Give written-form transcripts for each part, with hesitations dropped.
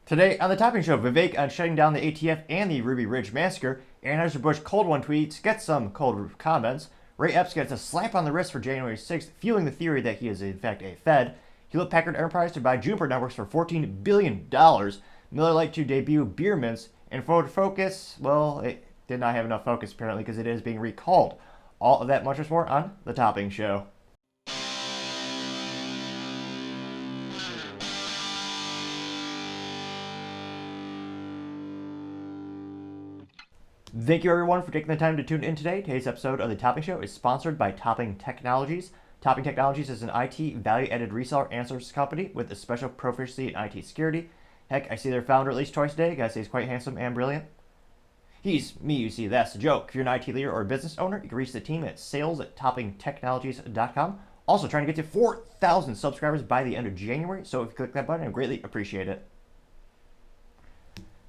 Today on the Topping Show, Vivek on shutting down the ATF and the Ruby Ridge massacre. Anheuser-Busch cold one tweets, gets some cold comments. Ray Epps gets a slap on the wrist for January 6th, fueling the theory that he is in fact a Fed. Hewlett-Packard Enterprise to buy Juniper Networks for $14 billion. Miller Lite to debut beer mints. And Ford Focus, well, it did not have enough focus apparently because it is being recalled. All of that much more on the Topping Show. Thank you everyone for taking the time to tune in today. Today's episode of the Topping Show is sponsored by Topping Technologies. Topping Technologies is an IT value-added reseller and services company with a special proficiency in IT security. Heck, I see their founder at least twice a day. Guys say he's quite handsome and brilliant. He's me, you see, that's the joke. If you're an IT leader or a business owner, you can reach the team at sales@toppingtechnologies.com. Also trying to get to 4,000 subscribers by the end of January, so if you click that button, I'd greatly appreciate it.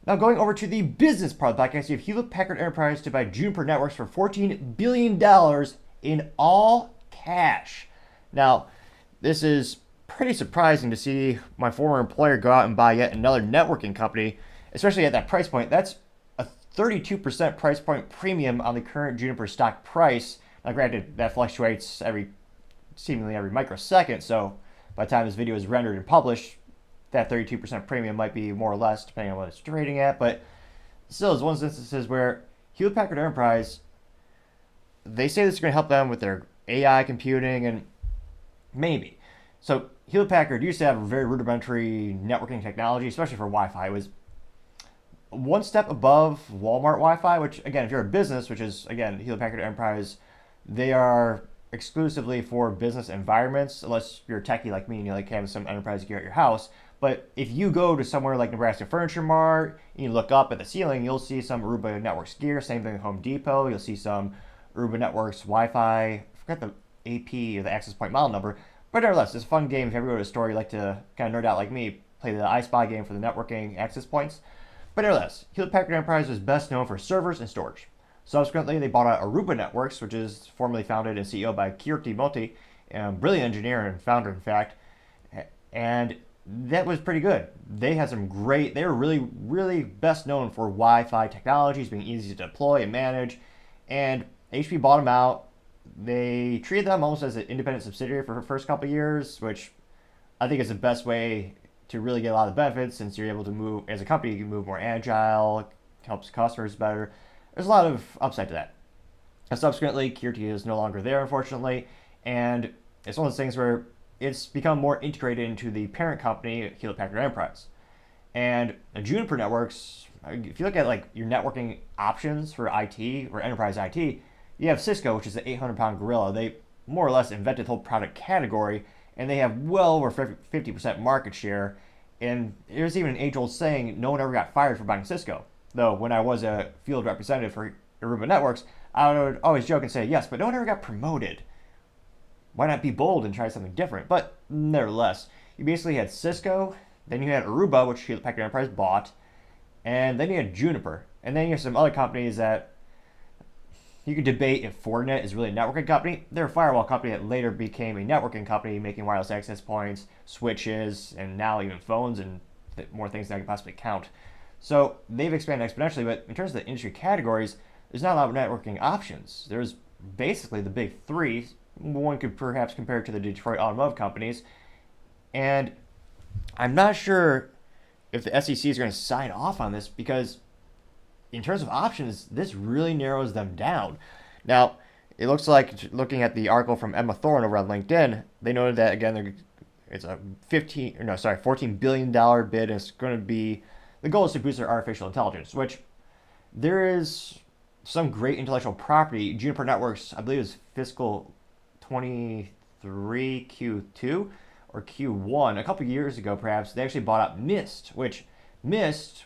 Now going over to the business part of the podcast, you have Hewlett-Packard Enterprise to buy Juniper Networks for $14 billion in all cash. Now, this is pretty surprising to see my former employer go out and buy yet another networking company, especially at that price point. That's a 32% price point premium on the current Juniper stock price. Now granted, that fluctuates seemingly every microsecond, so by the time this video is rendered and published, that 32% premium might be more or less depending on what it's trading at, but still is one of those instances where Hewlett-Packard Enterprise, they say this is going to help them with their AI computing, and maybe. So Hewlett-Packard used to have a very rudimentary networking technology, especially for Wi-Fi. It was one step above Walmart Wi-Fi, which again, if you're a business, which is again Hewlett-Packard Enterprise, they are exclusively for business environments, unless you're a techie like me and you like having some enterprise gear at your house. But if you go to somewhere like Nebraska Furniture Mart and you look up at the ceiling, you'll see some Aruba Networks gear. Same thing at Home Depot. You'll see some Aruba Networks Wi-Fi. I forgot the AP or the access point model number. But nevertheless, it's a fun game. If you ever go to a store, you like to kind of nerd out like me, play the I Spy game for the networking access points. But nevertheless, Hewlett-Packard Enterprise was best known for servers and storage. Subsequently, they bought out Aruba Networks, which is formerly founded and CEO by Kirti Moti, a brilliant engineer and founder, in fact. And that was pretty good. They had some great, they were really, really best known for Wi-Fi technologies, being easy to deploy and manage. And HP bought them out. They treated them almost as an independent subsidiary for the first couple of years, which I think is the best way to really get a lot of benefits, since you're able to move, as a company, you can move more agile, helps customers better. There's a lot of upside to that. And subsequently, Kirti is no longer there, unfortunately, and it's one of those things where it's become more integrated into the parent company, Hewlett-Packard Enterprise. And Juniper Networks, if you look at like your networking options for IT or enterprise IT, you have Cisco, which is the 800-pound gorilla. They more or less invented the whole product category, and they have well over 50% market share. And there's even an age-old saying, no one ever got fired for buying Cisco. Though when I was a field representative for Aruba Networks, I would always joke and say, yes, but no one ever got promoted. Why not be bold and try something different? But nevertheless, you basically had Cisco, then you had Aruba, which Hewlett-Packard Enterprise bought, and then you had Juniper. And then you have some other companies that you could debate if Fortinet is really a networking company. They're a firewall company that later became a networking company, making wireless access points, switches, and now even phones and more things than I could possibly count. So they've expanded exponentially, but in terms of the industry categories, there's not a lot of networking options. There's basically the big three. One could perhaps compare it to the Detroit automotive companies. And I'm not sure if the SEC is going to sign off on this, because in terms of options, this really narrows them down. Now, it looks like, looking at the article from Emma Thorne over on LinkedIn, they noted that, again, it's a $14 billion bid, and it's going to be, the goal is to boost their artificial intelligence, which there is some great intellectual property. Juniper Networks, I believe, is fiscal 23 Q2 or Q1. A couple years ago, perhaps, they actually bought out Mist, which is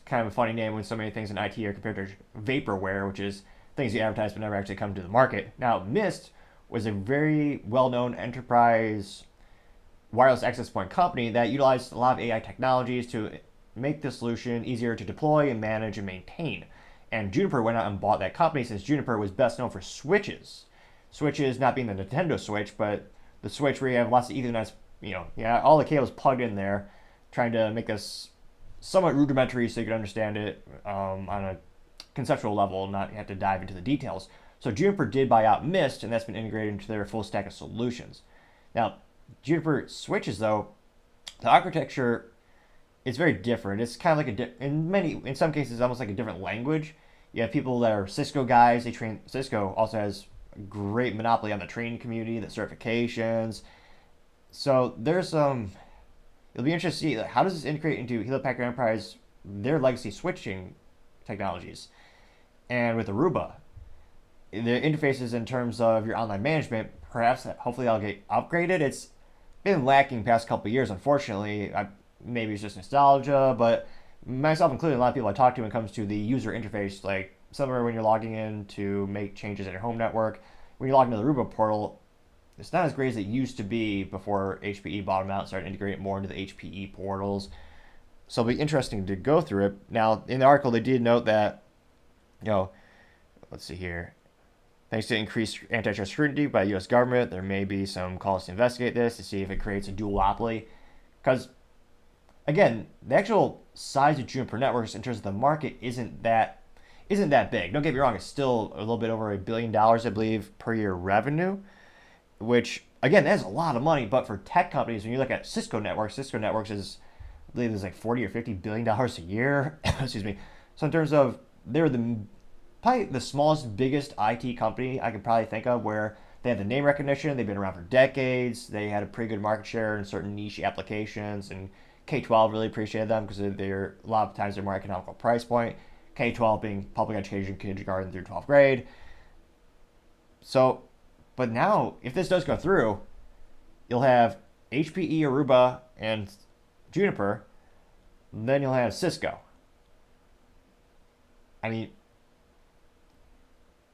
kind of a funny name when so many things in IT are compared to vaporware, which is things you advertise but never actually come to the market. Now, Mist was a very well-known enterprise wireless access point company that utilized a lot of AI technologies to make the solution easier to deploy and manage and maintain. And Juniper went out and bought that company, since Juniper was best known for switches. Switches not being the Nintendo Switch, but the switch where you have lots of Ethernet, all the cables plugged in there. trying to make this somewhat rudimentary so you can understand it on a conceptual level, not have to dive into the details. So Juniper did buy out Mist, and that's been integrated into their full stack of solutions. Now, Juniper switches, though, the architecture is very different. It's kind of like in some cases, almost like a different language. You have people that are Cisco guys. They train. Cisco also has a great monopoly on the training community, the certifications. So there's some. It'll be interesting to see, like, how does this integrate into Hewlett Packard Enterprise, their legacy switching technologies, and with Aruba, the interfaces in terms of your online management. Perhaps, hopefully, I'll get upgraded. It's been lacking past couple of years, unfortunately. Maybe it's just nostalgia, but myself included, a lot of people I talk to when it comes to the user interface, like somewhere when you're logging in to make changes in your home network, when you log into the Aruba portal, it's not as great as it used to be before HPE bought them out and started integrating more into the HPE portals. So it'll be interesting to go through it. Now, in the article, they did note that, let's see here. Thanks to increased antitrust scrutiny by the U.S. government, there may be some calls to investigate this to see if it creates a duopoly. Because, again, the actual size of Juniper Networks in terms of the market isn't that big. Don't get me wrong; it's still a little bit over $1 billion, I believe, per year revenue. Which, again, that is a lot of money. But for tech companies, when you look at Cisco Networks is, I believe, is like $40 or $50 billion a year. Excuse me. So in terms of, they're probably the smallest, biggest IT company I could probably think of, where they have the name recognition. They've been around for decades. They had a pretty good market share in certain niche applications, and K-12 really appreciated them because they're a lot of times they're more economical price point. K-12 being public education, kindergarten through 12th grade. So, but now, if this does go through, you'll have HPE, Aruba, and Juniper. Then you'll have Cisco. I mean,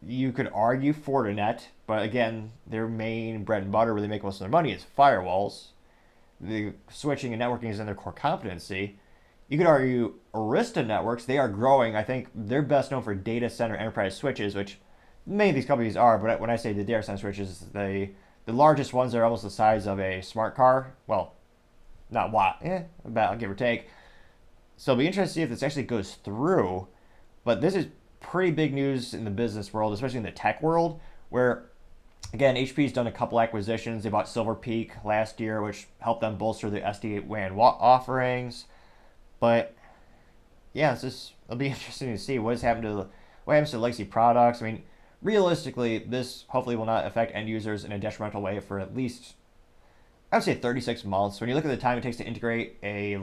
you could argue Fortinet, but again, their main bread and butter, where they make most of their money, is firewalls. The switching and networking is in their core competency. You could argue Arista Networks. They are growing. I think they're best known for data center enterprise switches, which many of these companies are. But when I say the data center switches, the largest ones are almost the size of a smart car. Well, not watt, about give or take. So it'll be interesting to see if this actually goes through. But this is pretty big news in the business world, especially in the tech world, where, again, HP's done a couple acquisitions. They bought Silver Peak last year, which helped them bolster the SD-WAN offerings. But yeah, it'll be interesting to see what happens to legacy products. I mean, realistically, this hopefully will not affect end users in a detrimental way for at least, I would say, 36 months. When you look at the time it takes to integrate a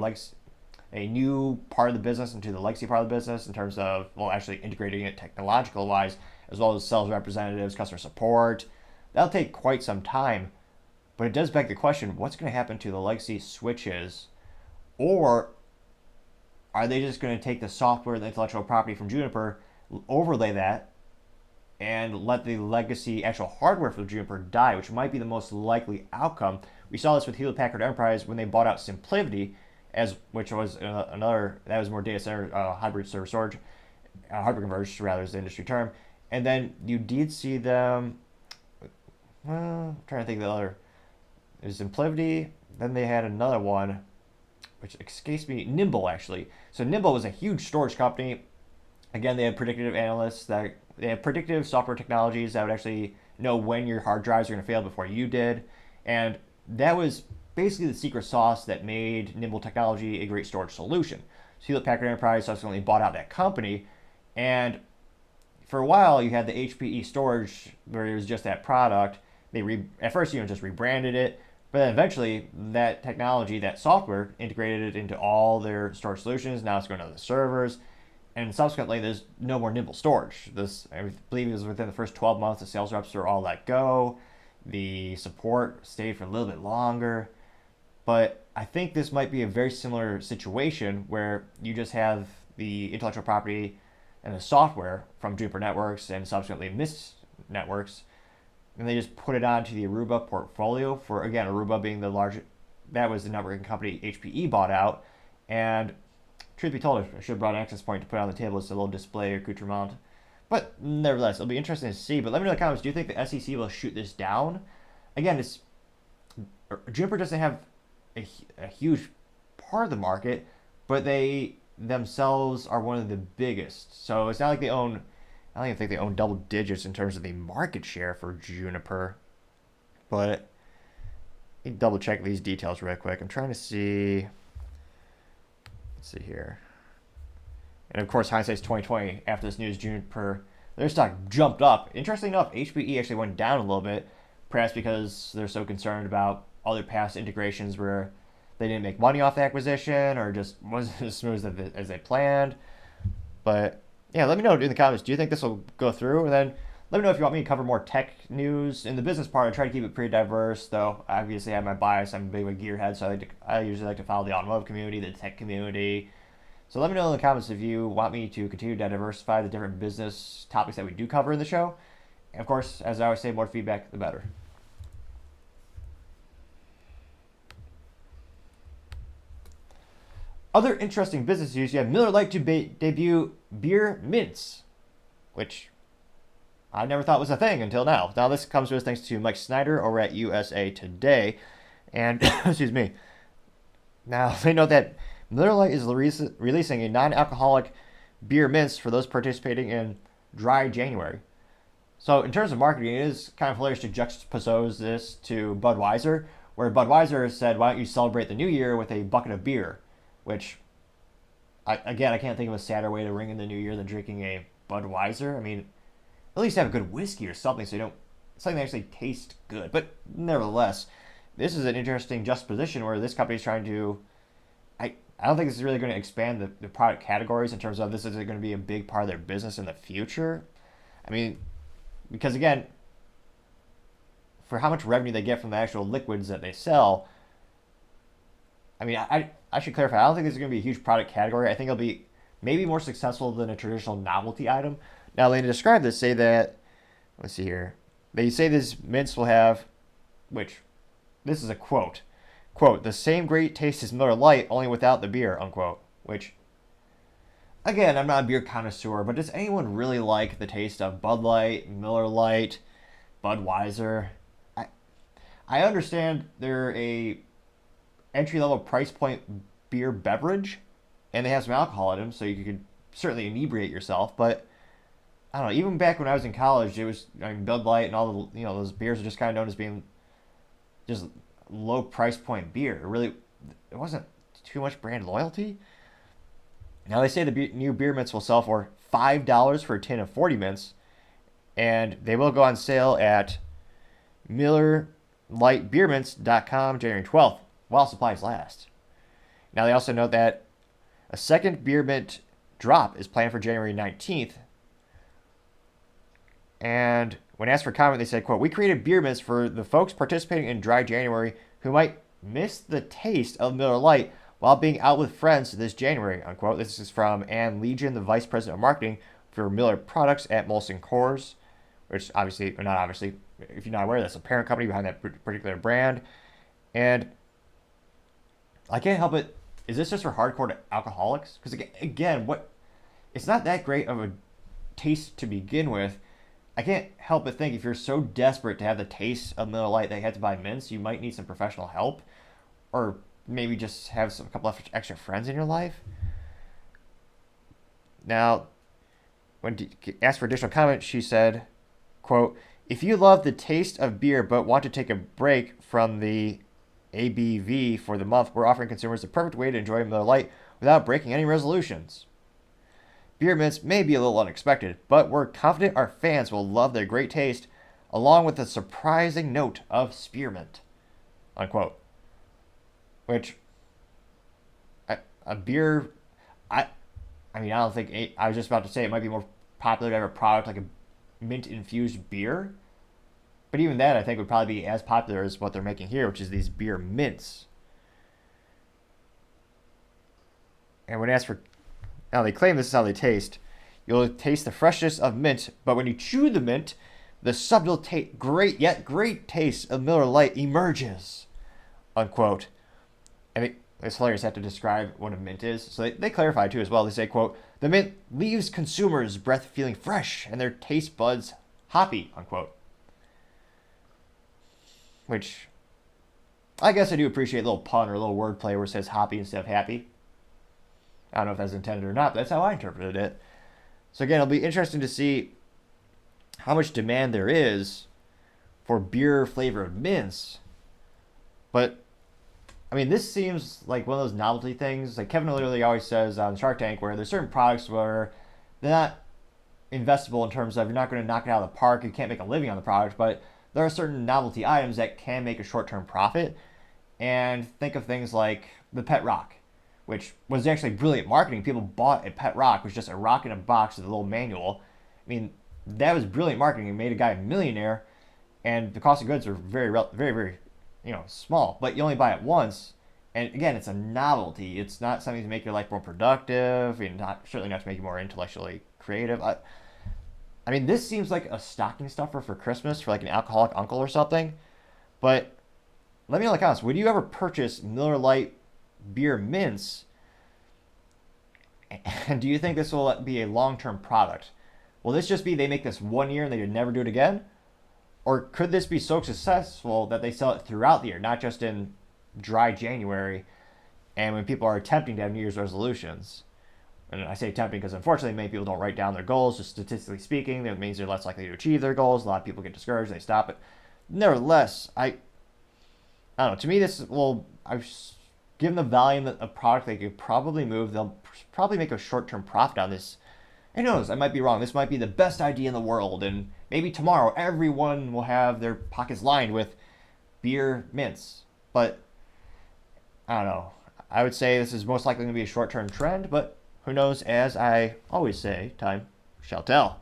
new part of the business into the legacy part of the business, in terms of, actually integrating it technological wise, as well as sales representatives, customer support, that'll take quite some time. But it does beg the question, what's going to happen to the legacy switches? Or are they just going to take the software, the intellectual property from Juniper, overlay that, and let the legacy actual hardware for Juniper die, which might be the most likely outcome? We saw this with Hewlett Packard Enterprise when they bought out SimpliVity, which was that was more data center hybrid server storage, hybrid converged rather is the industry term. And then you did see them. I'm trying to think of the other. It was SimpliVity. Then they had another one, which escapes me. Nimble, actually. So Nimble was a huge storage company. Again, they had predictive analysts they had predictive software technologies that would actually know when your hard drives are going to fail before you did, and that was basically the secret sauce that made Nimble technology a great storage solution. So Hewlett Packard Enterprise subsequently bought out that company, and for a while you had the HPE storage where it was just that product. They at first just rebranded it, but then eventually that technology, that software, integrated it into all their storage solutions. Now it's going to the servers, and subsequently there's no more Nimble storage. I believe it was within the first 12 months the sales reps were all let go. The support stayed for a little bit longer. But I think this might be a very similar situation where you just have the intellectual property and the software from Juniper Networks and subsequently Mist Networks, and they just put it onto the Aruba portfolio. For, again, Aruba being that was the networking company HPE bought out. And truth be told, I should have brought an access point to put on the table as a little display accoutrement. But nevertheless, it'll be interesting to see. But let me know in the comments, do you think the SEC will shoot this down? Again, Juniper doesn't have a huge part of the market, but they themselves are one of the biggest. So it's not like they own, I don't even think they own double digits in terms of the market share for Juniper. But let me double check these details real quick. I'm trying to see. Let's see here. And of course, hindsight's 2020. After this news, Juniper, their stock jumped up. Interestingly enough, HPE actually went down a little bit, perhaps because they're so concerned about other past integrations where they didn't make money off the acquisition or just wasn't as smooth as they planned. But yeah, let me know in the comments. Do you think this will go through? And then let me know if you want me to cover more tech news. In the business part, I try to keep it pretty diverse, though. I obviously have my bias. I'm a big of a gearhead, so I usually like to follow the automotive community, the tech community. So let me know in the comments if you want me to continue to diversify the different business topics that we do cover in the show. And of course, as I always say, more feedback, the better. Other interesting business news, you have Miller Lite to debut beer mints, which I never thought was a thing until now. Now this comes to us thanks to Mike Snyder over at USA Today. And, excuse me, now they know that Miller Lite is releasing a non-alcoholic beer mints for those participating in Dry January. So in terms of marketing, it is kind of hilarious to juxtapose this to Budweiser, where Budweiser said, why don't you celebrate the new year with a bucket of beer? Which, I can't think of a sadder way to ring in the new year than drinking a Budweiser. I mean, at least have a good whiskey or something so you don't, something that actually tastes good. But nevertheless, this is an interesting juxtaposition where this company is trying to, I don't think this is really going to expand the product categories in terms of this is going to be a big part of their business in the future. I mean, because again, for how much revenue they get from the actual liquids that they sell, I mean, I should clarify, I don't think this is going to be a huge product category. I think it'll be maybe more successful than a traditional novelty item. Now, they describe this, say that, let's see here. They say these mints will have, which, this is a quote, the same great taste as Miller Lite, only without the beer, unquote. Which, again, I'm not a beer connoisseur, but does anyone really like the taste of Bud Light, Miller Lite, Budweiser? I understand they're a entry-level price point beer beverage, and they have some alcohol in them, so you could certainly inebriate yourself, but I don't know, even back when I was in college, it was, I mean, Bud Light and all the, those beers are just kind of known as being just low price point beer. It wasn't too much brand loyalty. Now they say the new beer mints will sell for $5 for a tin of 40 mints, and they will go on sale at MillerLiteBeerMints.com January 12th, while supplies last. Now they also note that a second beer mint drop is planned for January 19th. And when asked for comment, they said, quote, we created beer mints for the folks participating in Dry January who might miss the taste of Miller Lite while being out with friends this January, unquote. This is from Ann Legion, the Vice President of Marketing for Miller Products at Molson Coors, which obviously, or not obviously, if you're not aware, that's a parent company behind that particular brand. And I can't help it. Is this just for hardcore alcoholics? Because again, it's not that great of a taste to begin with. I can't help but think if you're so desperate to have the taste of Miller Lite that you have to buy mints, you might need some professional help, or maybe just have a couple of extra friends in your life. Now, when asked for additional comment, she said, quote, if you love the taste of beer but want to take a break from the ABV for the month, we're offering consumers the perfect way to enjoy Miller Lite without breaking any resolutions. Beer mints may be a little unexpected, but we're confident our fans will love their great taste, along with a surprising note of spearmint, unquote. Which, a beer, I don't think, I was just about to say it might be more popular to have a product like a mint-infused beer, but even that I think would probably be as popular as what they're making here, which is these beer mints. And when asked for, now they claim this is how they taste. You'll taste the freshness of mint, but when you chew the mint, the subtle great taste of Miller Lite emerges, unquote. And it's hilarious. I have to describe what a mint is. So they clarify too as well. They say, quote, the mint leaves consumers' breath feeling fresh and their taste buds hoppy, unquote. Which, I guess I do appreciate a little pun or a little wordplay where it says hoppy instead of happy. I don't know if that's intended or not, but that's how I interpreted it. So again, it'll be interesting to see how much demand there is for beer flavored mints. But I mean, this seems like one of those novelty things. Like Kevin literally always says on Shark Tank, where there's certain products where they're not investable in terms of you're not going to knock it out of the park. You can't make a living on the product, but there are certain novelty items that can make a short-term profit. And think of things like the Pet Rock, which was actually brilliant marketing. People bought a Pet Rock, which was just a rock in a box with a little manual. I mean, that was brilliant marketing. It made a guy a millionaire, and the cost of goods are very, very, small. But you only buy it once, and again, it's a novelty. It's not something to make your life more productive, and certainly not to make you more intellectually creative. I mean, this seems like a stocking stuffer for Christmas for like an alcoholic uncle or something. But let me know in the comments, would you ever purchase Miller Lite beer mints? And do you think this will be a long-term product? Will this just be they make this 1 year and they would never do it again? Or could this be so successful that they sell it throughout the year, not just in dry January and when people are attempting to have New Year's resolutions? And I say attempting because unfortunately many people don't write down their goals. Just statistically speaking, that means they're less likely to achieve their goals. A lot of people get discouraged and they stop it. Nevertheless, I don't know. To me, I've given the volume of a product they could probably move. They'll probably make a short-term profit on this. Who knows? I might be wrong. This might be the best idea in the world, and maybe tomorrow everyone will have their pockets lined with beer mints. But I don't know. I would say this is most likely going to be a short-term trend, but who knows? As I always say, time shall tell.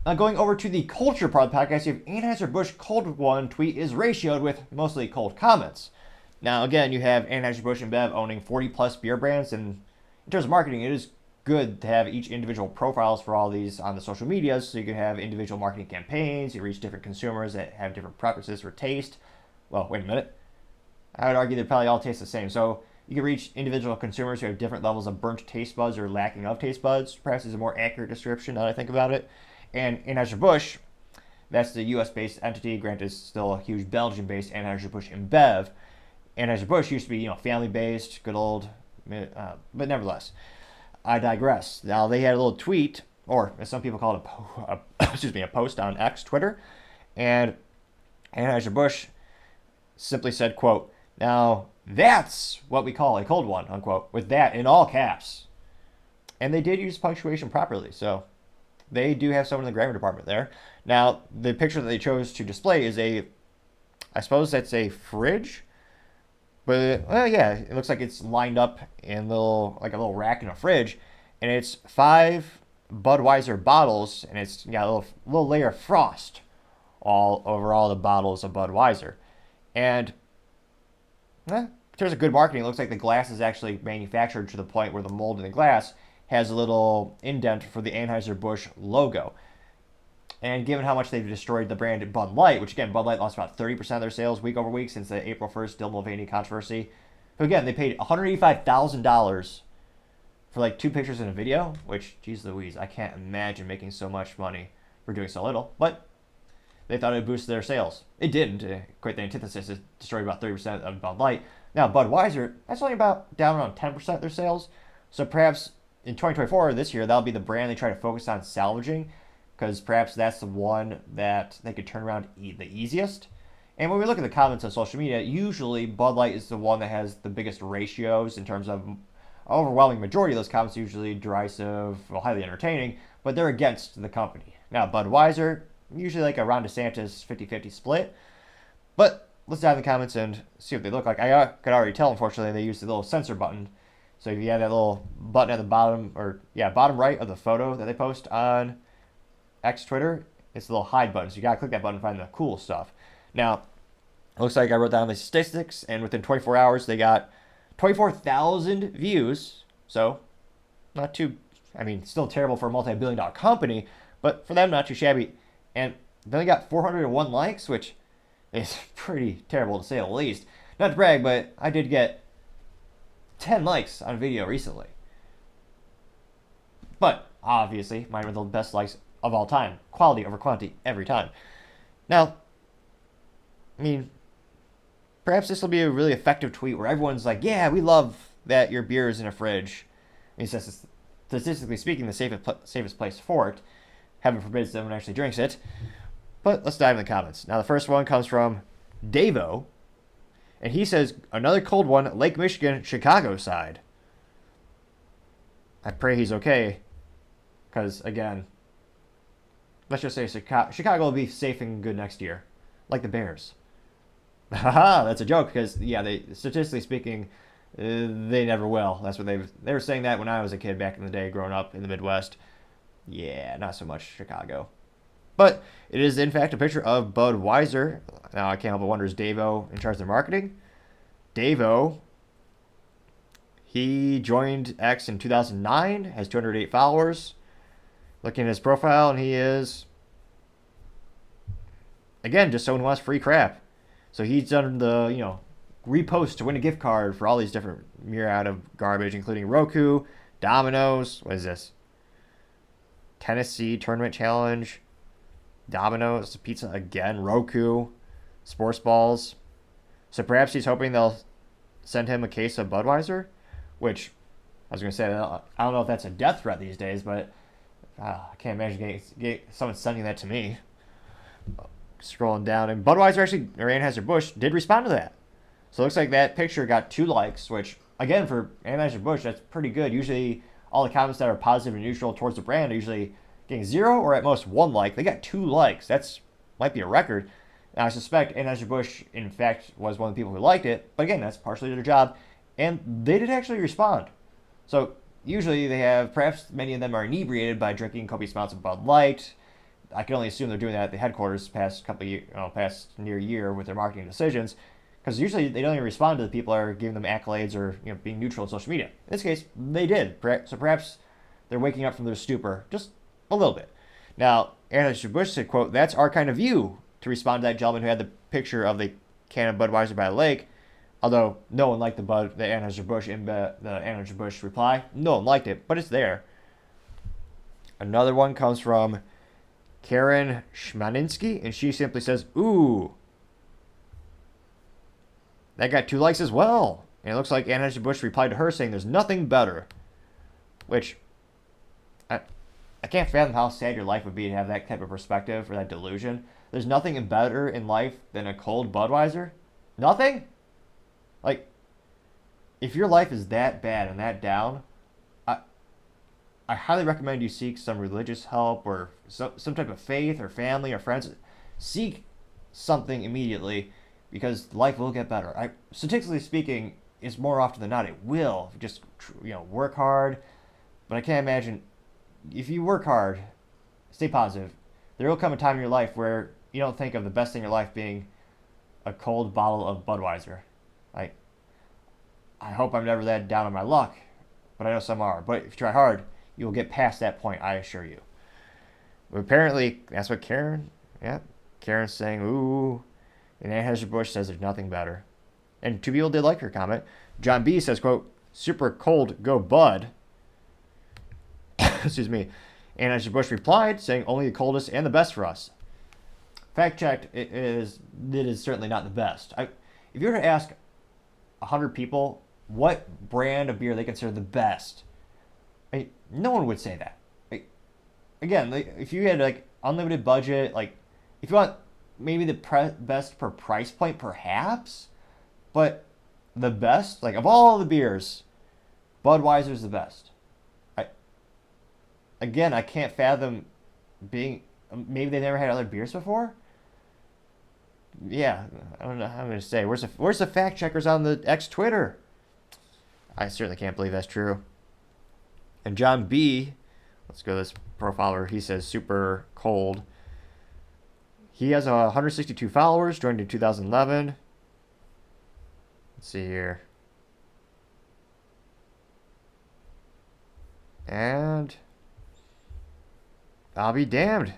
Now going over to the culture part of the podcast, you have Anheuser-Busch Cold One tweet is ratioed with mostly cold comments. Now again, you have Anheuser-Busch and Bev owning 40 plus beer brands, and in terms of marketing, it is good to have each individual profiles for all these on the social medias, so you can have individual marketing campaigns, you reach different consumers that have different preferences for taste. Well, wait a minute. I would argue they probably all taste the same. So you can reach individual consumers who have different levels of burnt taste buds or lacking of taste buds, perhaps is a more accurate description now that I think about it. And Anheuser-Busch, that's the US-based entity, granted it's still a huge Belgian-based Anheuser-Busch InBev. Anheuser-Busch used to be, family-based, good old, but nevertheless, I digress. Now they had a little tweet, or as some people call it, a post on X, Twitter, and Anheuser-Busch simply said, quote, "Now that's what we call a cold one," unquote, with that in all caps. And they did use punctuation properly, so they do have someone in the grammar department there. Now, the picture that they chose to display is I suppose that's a fridge. But, well, yeah, it looks like it's lined up in a little rack in a fridge. And it's 5 Budweiser bottles, and it's got a little layer of frost all over all the bottles of Budweiser. And in terms of good marketing, it looks like the glass is actually manufactured to the point where the mold in the glass has a little indent for the Anheuser-Busch logo. And given how much they've destroyed the brand Bud Light, which again, Bud Light lost about 30% of their sales week over week since the April 1st Dylan Mulvaney controversy. But again, they paid $185,000 for like 2 pictures and a video, which, geez Louise, I can't imagine making so much money for doing so little. But they thought it would boost their sales. It didn't. Quite the antithesis. It destroyed about 30% of Bud Light. Now, Budweiser, that's only about down around 10% of their sales. So perhaps in 2024, this year, that'll be the brand they try to focus on salvaging, because perhaps that's the one that they could turn around the easiest. And when we look at the comments on social media, usually Bud Light is the one that has the biggest ratios in terms of overwhelming majority of those comments, usually derisive, highly entertaining, but they're against the company. Now, Budweiser, usually like a Ron DeSantis 50-50 split. But let's dive in the comments and see what they look like. I could already tell, unfortunately, they used the little censor button. So if you have that little button at the bottom, bottom right of the photo that they post on X Twitter, it's the little hide button. So you gotta click that button to find the cool stuff. Now, it looks like I wrote down the statistics, and within 24 hours, they got 24,000 views. So, not too, still terrible for a multi-billion-dollar company, but for them, not too shabby. And then they got 401 likes, which is pretty terrible to say the least. Not to brag, but I did get 10 likes on a video recently. But, obviously, mine were the best likes of all time. Quality over quantity every time. Now, I mean, perhaps this will be a really effective tweet where everyone's like, yeah, we love that your beer is in a fridge. And he says, it's, statistically speaking, the safest place for it. Heaven forbid someone actually drinks it. But let's dive in the comments. Now, the first one comes from Davo. And he says, another cold one, Lake Michigan, Chicago side. I pray he's okay. Because, again, let's just say Chicago will be safe and good next year. Like the Bears. Haha, that's a joke because, yeah, they statistically speaking, they never will. That's what they were saying that when I was a kid back in the day growing up in the Midwest. Yeah, not so much Chicago. But it is, in fact, a picture of Budweiser. Now, I can't help but wonder, is Davo in charge of their marketing? Davo, he joined X in 2009, has 208 followers. Looking at his profile, and he is, again, just someone who wants free crap. So he's done the, repost to win a gift card for all these different myriad of garbage, including Roku, Domino's, what is this? Tennessee Tournament Challenge, Domino's, pizza again, Roku, sports balls. So perhaps he's hoping they'll send him a case of Budweiser, which I was going to say, I don't know if that's a death threat these days, but I can't imagine getting someone sending that to me. Scrolling down, and Budweiser actually, or Anheuser-Busch, did respond to that. So it looks like that picture got 2 likes, which, again, for Anheuser-Busch, that's pretty good. Usually, all the comments that are positive and neutral towards the brand are usually getting 0 or at most 1 like. They got 2 likes. That's might be a record. And I suspect Anheuser-Busch, in fact, was one of the people who liked it. But again, that's partially their job. And they did actually respond. So usually they have, perhaps many of them are inebriated by drinking copious amounts of Bud Light. I can only assume they're doing that at the headquarters past near year with their marketing decisions, because usually they don't even respond to the people that are giving them accolades or being neutral on social media. In this case, they did. So perhaps they're waking up from their stupor just a little bit. Now, Anheuser-Busch said, quote, "That's our kind of view," to respond to that gentleman who had the picture of the can of Budweiser by the lake. Although no one liked the Anheuser-Busch reply. No one liked it, but it's there. Another one comes from Karen Schmaninsky, and she simply says, "Ooh." That got 2 likes as well. And it looks like Anheuser-Busch replied to her saying there's nothing better. Which, I can't fathom how sad your life would be to have that type of perspective or that delusion. There's nothing better in life than a cold Budweiser? Nothing? Like, if your life is that bad and that down, I highly recommend you seek some religious help or some type of faith or family or friends. Seek something immediately, because life will get better. Statistically speaking, it's more often than not it will. Just work hard. But I can't imagine, if you work hard, stay positive, there will come a time in your life where you don't think of the best thing in your life being a cold bottle of Budweiser. I hope I'm never that down on my luck, but I know some are. But if you try hard, you will get past that point, I assure you. But apparently, that's what Karen's saying, ooh. And Anheuser-Busch says there's nothing better. And 2 people did like her comment. John B says, quote, "Super cold, go Bud." Excuse me. Anheuser-Busch replied, saying only the coldest and the best for us. Fact checked, it is certainly not the best. If you were to ask 100 people what brand of beer they consider the best, no one would say that. Again, if you had unlimited budget, if you want maybe the best per price point, perhaps, but the best, of all the beers, Budweiser's the best. I can't fathom maybe they've never had other beers before. Yeah, I don't know how I'm going to say. Where's the fact checkers on the X Twitter? I certainly can't believe that's true. And John B, let's go to this profiler. He says super cold. He has 162 followers, joined in 2011. Let's see here. And I'll be damned.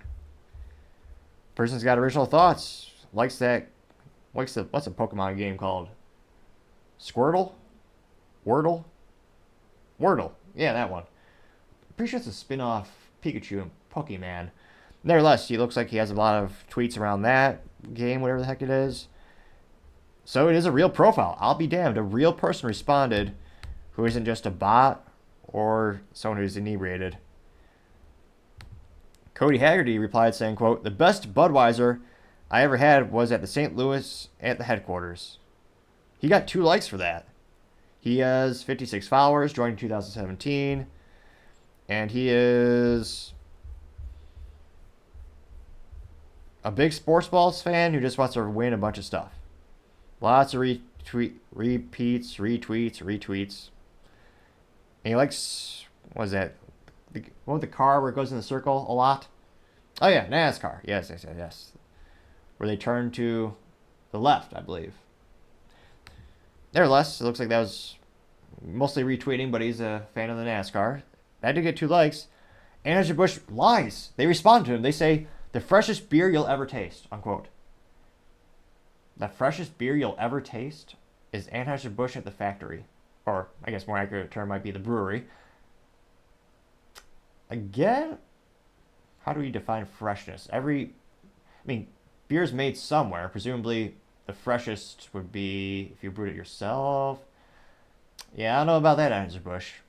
Person's got original thoughts. What's a Pokemon game called? Squirtle? Wordle? Wordle. Yeah, that one. Pretty sure it's a spin-off Pikachu and Pokemon. Nevertheless, he looks like he has a lot of tweets around that game, whatever the heck it is. So it is a real profile. I'll be damned. A real person responded who isn't just a bot or someone who's inebriated. Cody Haggerty replied saying, quote, "The best Budweiser I ever had was at the St. Louis at the headquarters." He got 2 likes for that. He has 56 followers, joined in 2017. And he is a big sports balls fan who just wants to win a bunch of stuff. Lots of retweets. And he likes, what is that? What with the car where it goes in the circle a lot? Oh yeah, NASCAR. Yes. Where they turn to the left, I believe. Nevertheless, it looks like that was mostly retweeting, but he's a fan of the NASCAR. That did get 2 likes. Anheuser-Busch lies. They respond to him. They say, "The freshest beer you'll ever taste," unquote. The freshest beer you'll ever taste is Anheuser-Busch at the factory. Or, I guess more accurate term might be the brewery. Again, how do we define freshness? Beer's made somewhere. Presumably, the freshest would be if you brewed it yourself. Yeah, I don't know about that, Anheuser-Busch.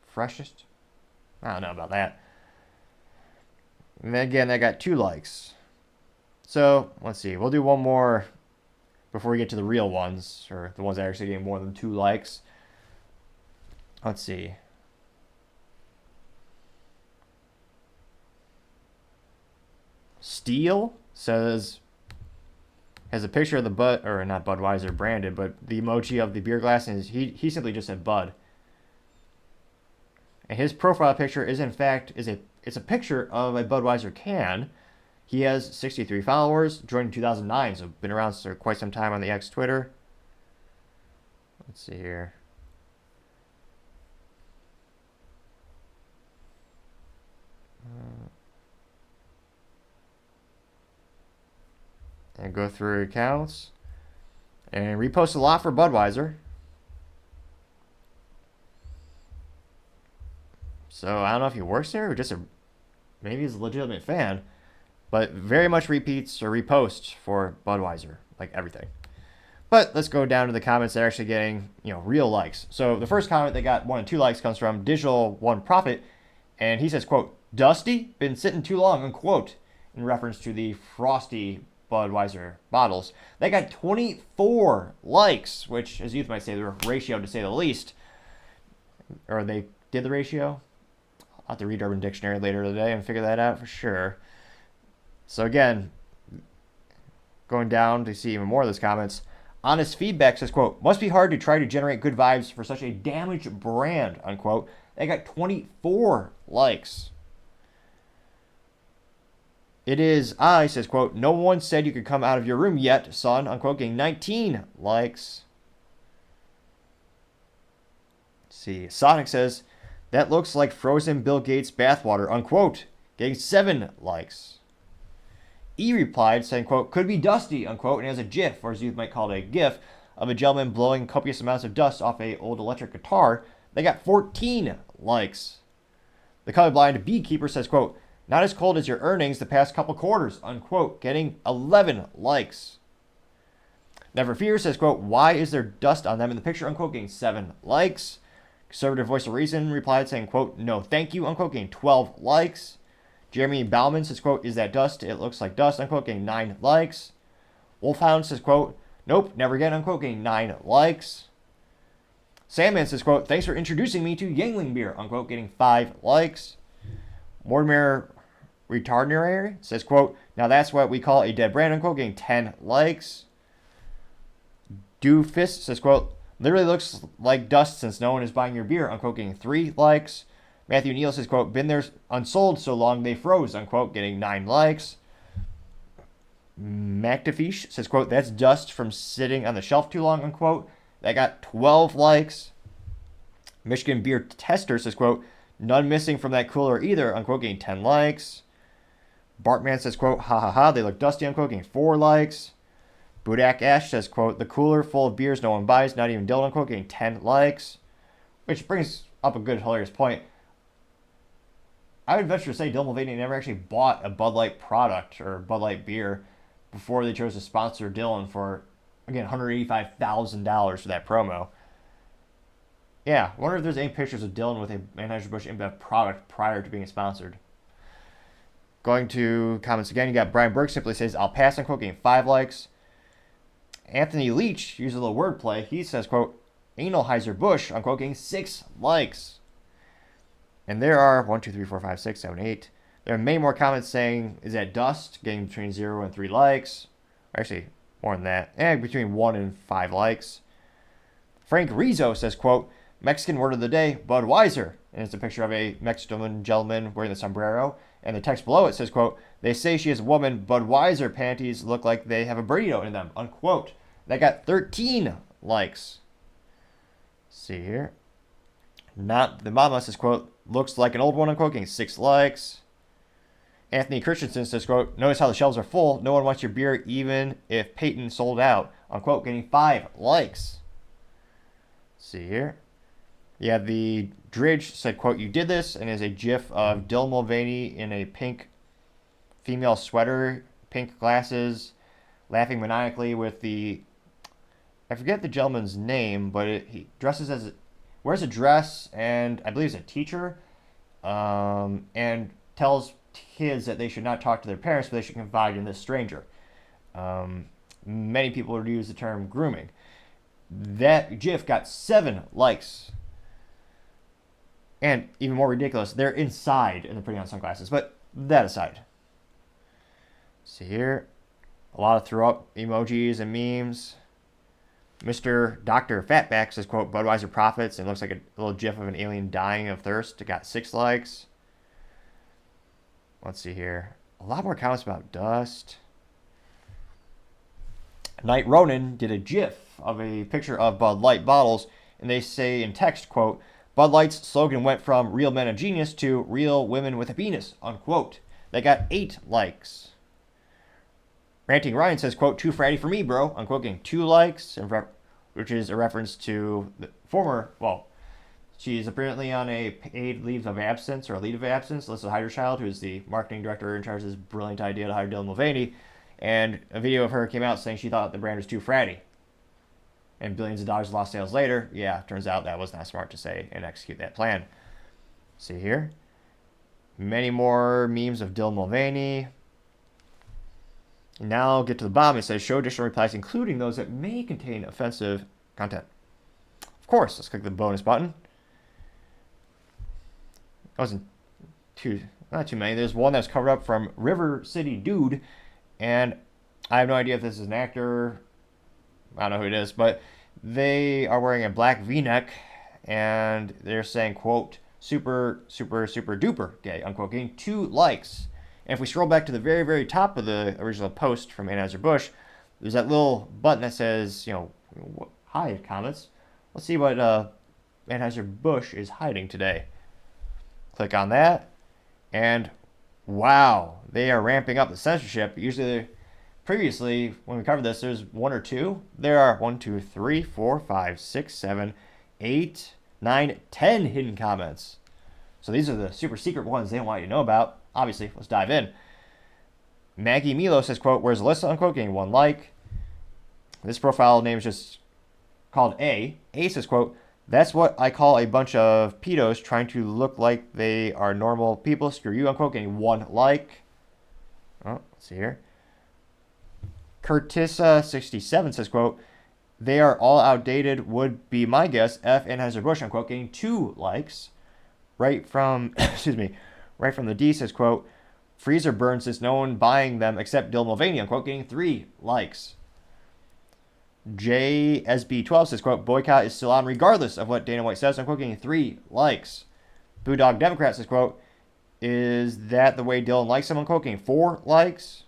Freshest? I don't know about that. And then again, I got 2 likes. So, let's see. We'll do one more before we get to the real ones, or the ones that are actually getting more than 2 likes. Let's see. Steel says, has a picture of the not Budweiser branded, but the emoji of the beer glass, and he simply just said Bud. And his profile picture is in fact it's a picture of a Budweiser can. He has 63 followers, joined in 2009, so been around for quite some time on the X Twitter. Let's see here. And go through accounts. And repost a lot for Budweiser. So I don't know if he works there or just maybe he's a legitimate fan. But very much repeats or reposts for Budweiser, like everything. But let's go down to the comments that are actually getting, real likes. So the first comment that got 1 and 2 likes comes from Digital One Profit. And he says, quote, "Dusty? Been sitting too long," unquote, in reference to the frosty Budweiser bottles. They got 24 likes, which, as youth might say, the ratio to say the least. Or they did the ratio? I'll have to read Urban Dictionary later today and figure that out for sure. So again, going down to see even more of those comments, Honest Feedback says, quote, "Must be hard to try to generate good vibes for such a damaged brand," unquote. They got 24 likes. It is I says, quote, "No one said you could come out of your room yet, son," unquote, getting 19 likes. Let's see. Sonic says, "That looks like frozen Bill Gates bathwater," unquote, getting 7 likes. E replied saying, quote, "Could be Dusty," unquote, and has a GIF, or as you might call it, a GIF, of a gentleman blowing copious amounts of dust off a old electric guitar. They got 14 likes. The colorblind beekeeper says, quote, "Not as cold as your earnings the past couple quarters," unquote, getting 11 likes. Never Fear says, quote, "Why is there dust on them in the picture," unquote, getting 7 likes. Conservative Voice of Reason replied saying, quote, "No thank you," unquote, getting 12 likes. Jeremy Bauman says, quote, "Is that dust? It looks like dust," unquote, getting 9 likes. Wolfhound says, quote, "Nope, never again," unquote, getting 9 likes. Sandman says, quote, "Thanks for introducing me to Yangling beer," unquote, getting 5 likes. Mortimer Retardinary says, quote, "Now that's what we call a dead brand," unquote, getting 10 likes. Doofist says, quote, "Literally looks like dust since no one is buying your beer," unquote, getting 3 likes. Matthew Neal says, quote, "Been there unsold so long they froze," unquote, getting 9 likes. MacDefish says, quote, "That's dust from sitting on the shelf too long," unquote. That got 12 likes. Michigan Beer Tester says, quote, "None missing from that cooler either," unquote, getting 10 likes. Bartman says, quote, "Ha ha ha, they look dusty," unquote, getting 4 likes. Budak Ash says, quote, "The cooler full of beers no one buys, not even Dylan," unquote, getting 10 likes. Which brings up a good, hilarious point. I would venture to say Dylan Mulvaney never actually bought a Bud Light product or Bud Light beer before they chose to sponsor Dylan for again, $185,000 for that promo. Yeah, I wonder if there's any pictures of Dylan with a Anheuser-Busch InBev product prior to being sponsored. Going to comments again, you got Brian Burke simply says, I'll pass, unquote, getting 5 likes. Anthony Leach uses a little wordplay. He says, quote, Anheuser-Busch, unquote, getting 6 likes. And there are 1, 2, 3, 4, 5, 6, 7, 8. There are many more comments saying, is that Dust, getting between 0 and 3 likes. Actually, more than that. And between 1 and 5 likes. Frank Rizzo says, quote, Mexican word of the day, Budweiser. And it's a picture of a Mexican gentleman wearing the sombrero. And the text below it says, quote, they say she is a woman. Budweiser panties look like they have a burrito in them, unquote. That got 13 likes. Let's see here. Not the mama says, quote, looks like an old one, unquote, getting 6 likes. Anthony Christensen says, quote, notice how the shelves are full. No one wants your beer even if Peyton sold out, unquote, getting 5 likes. Let's see here. Yeah, the Dridge said, quote, you did this, and is a gif of Dylan Mulvaney in a pink female sweater, pink glasses, laughing maniacally with the, I forget the gentleman's name, but he dresses as, wears a dress, and I believe he's a teacher, and tells kids that they should not talk to their parents, but they should confide in this stranger. Many people would use the term grooming. That gif got 7 likes. And even more ridiculous, they're inside and they're putting on sunglasses. But that aside. See here. A lot of throw up emojis and memes. Mr. Dr. Fatback says, quote, Budweiser profits. And it looks like a little gif of an alien dying of thirst. It got 6 likes. Let's see here. A lot more comments about Dust. Night Ronin did a gif of a picture of Bud Light bottles. And they say in text, quote, Bud Light's slogan went from real men of genius to real women with a penis, unquote. They got 8 likes. Ranting Ryan says, quote, too fratty for me, bro, unquote, getting 2 likes, which is a reference to the former, well, she's apparently on a paid leave of absence or a leave of absence, Alyssa Heiderchild, who is the marketing director in charge of this brilliant idea to hire Dylan Mulvaney, and a video of her came out saying she thought the brand was too fratty. And billions of dollars lost sales later. Yeah, turns out that was not smart to say and execute that plan. See here. Many more memes of Dylan Mulvaney. Now get to the bottom. It says show additional replies, including those that may contain offensive content. Of course, let's click the bonus button. That wasn't not too many. There's one that's covered up from River City Dude, and I have no idea if this is an actor. I don't know who it is, but they are wearing a black V-neck, and they're saying, quote, super, super, super duper gay, unquote, getting 2 likes. And if we scroll back to the very, very top of the original post from Anheuser-Busch, there's that little button that says, you know, hi, comments. Let's see what Anheuser-Busch is hiding today. Click on that, and wow, they are ramping up the censorship. Usually, previously, when we covered this, there's 1 or 2. There are 1, 2, 3, 4, 5, 6, 7, 8, 9, 10 hidden comments. So these are the super secret ones they don't want you to know about. Obviously, let's dive in. Maggie Milo says, quote, where's Alyssa, unquote, getting 1 like. This profile name is just called A. A says, quote, that's what I call a bunch of pedos trying to look like they are normal people. Screw you, unquote, getting 1 like. Oh, let's see here. Curtissa67 says, quote, they are all outdated, would be my guess, F Anheuser-Busch, unquote, getting 2 likes. Right from, right from the D says, quote, freezer burns since no one buying them except Dylan Mulvaney, unquote, getting 3 likes. JSB12 says, quote, boycott is still on regardless of what Dana White says, unquote, getting 3 likes. Boodog Democrat says, quote, is that the way Dylan likes him, unquote, getting 4 likes.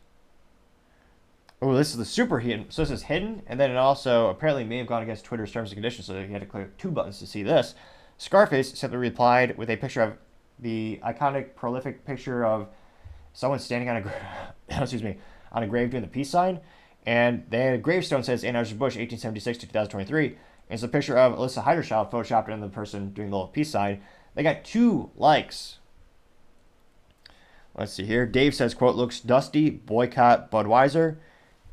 Oh, this is the super hidden. So this is hidden, and then it also apparently may have gone against Twitter's terms and conditions, so you had to click 2 buttons to see this. Scarface simply replied with a picture of the iconic, prolific picture of someone standing on a on a grave doing the peace sign, and the gravestone says Anheuser-Busch 1876 to 2023. And it's a picture of Alyssa Heiderchild photoshopped in the person doing the little peace sign. They got 2 likes. Let's see here. Dave says, quote, looks dusty, boycott Budweiser.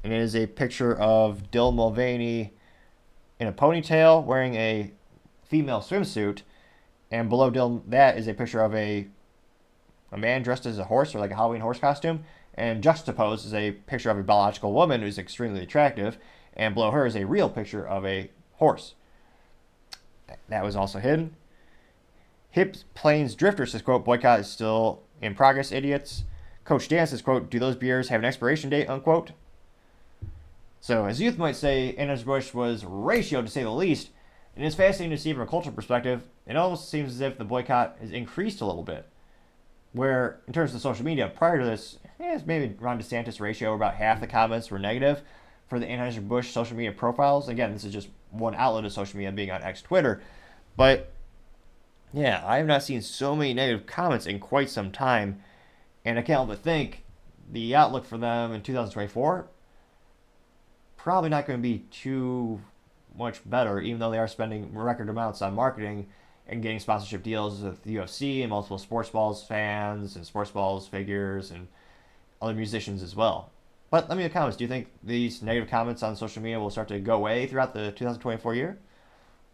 and it is a picture of Dylan Mulvaney in a ponytail wearing a female swimsuit, and below Dylan that is a picture of a man dressed as a horse, or like a Halloween horse costume, and juxtaposed is a picture of a biological woman who's extremely attractive, and below her is a real picture of a horse. That was also hidden. Hip Plains Drifter says, quote, boycott is still in progress, idiots. Coach Dan says, quote, do those beers have an expiration date, unquote? So, as youth might say, Anheuser-Busch was ratioed, to say the least, and it's fascinating to see from a cultural perspective. It almost seems as if the boycott has increased a little bit. Where, in terms of social media, prior to this, it's maybe Ron DeSantis ratio, where about half the comments were negative for the Anheuser-Busch social media profiles. Again, this is just one outlet of social media, being on X Twitter. But, yeah, I have not seen so many negative comments in quite some time. And I can't help but think the outlook for them in 2024, probably not going to be too much better, even though they are spending record amounts on marketing and getting sponsorship deals with the UFC and multiple Sports Balls fans and Sports Balls figures and other musicians as well. But let me know in the comments, do you think these negative comments on social media will start to go away throughout the 2024 year?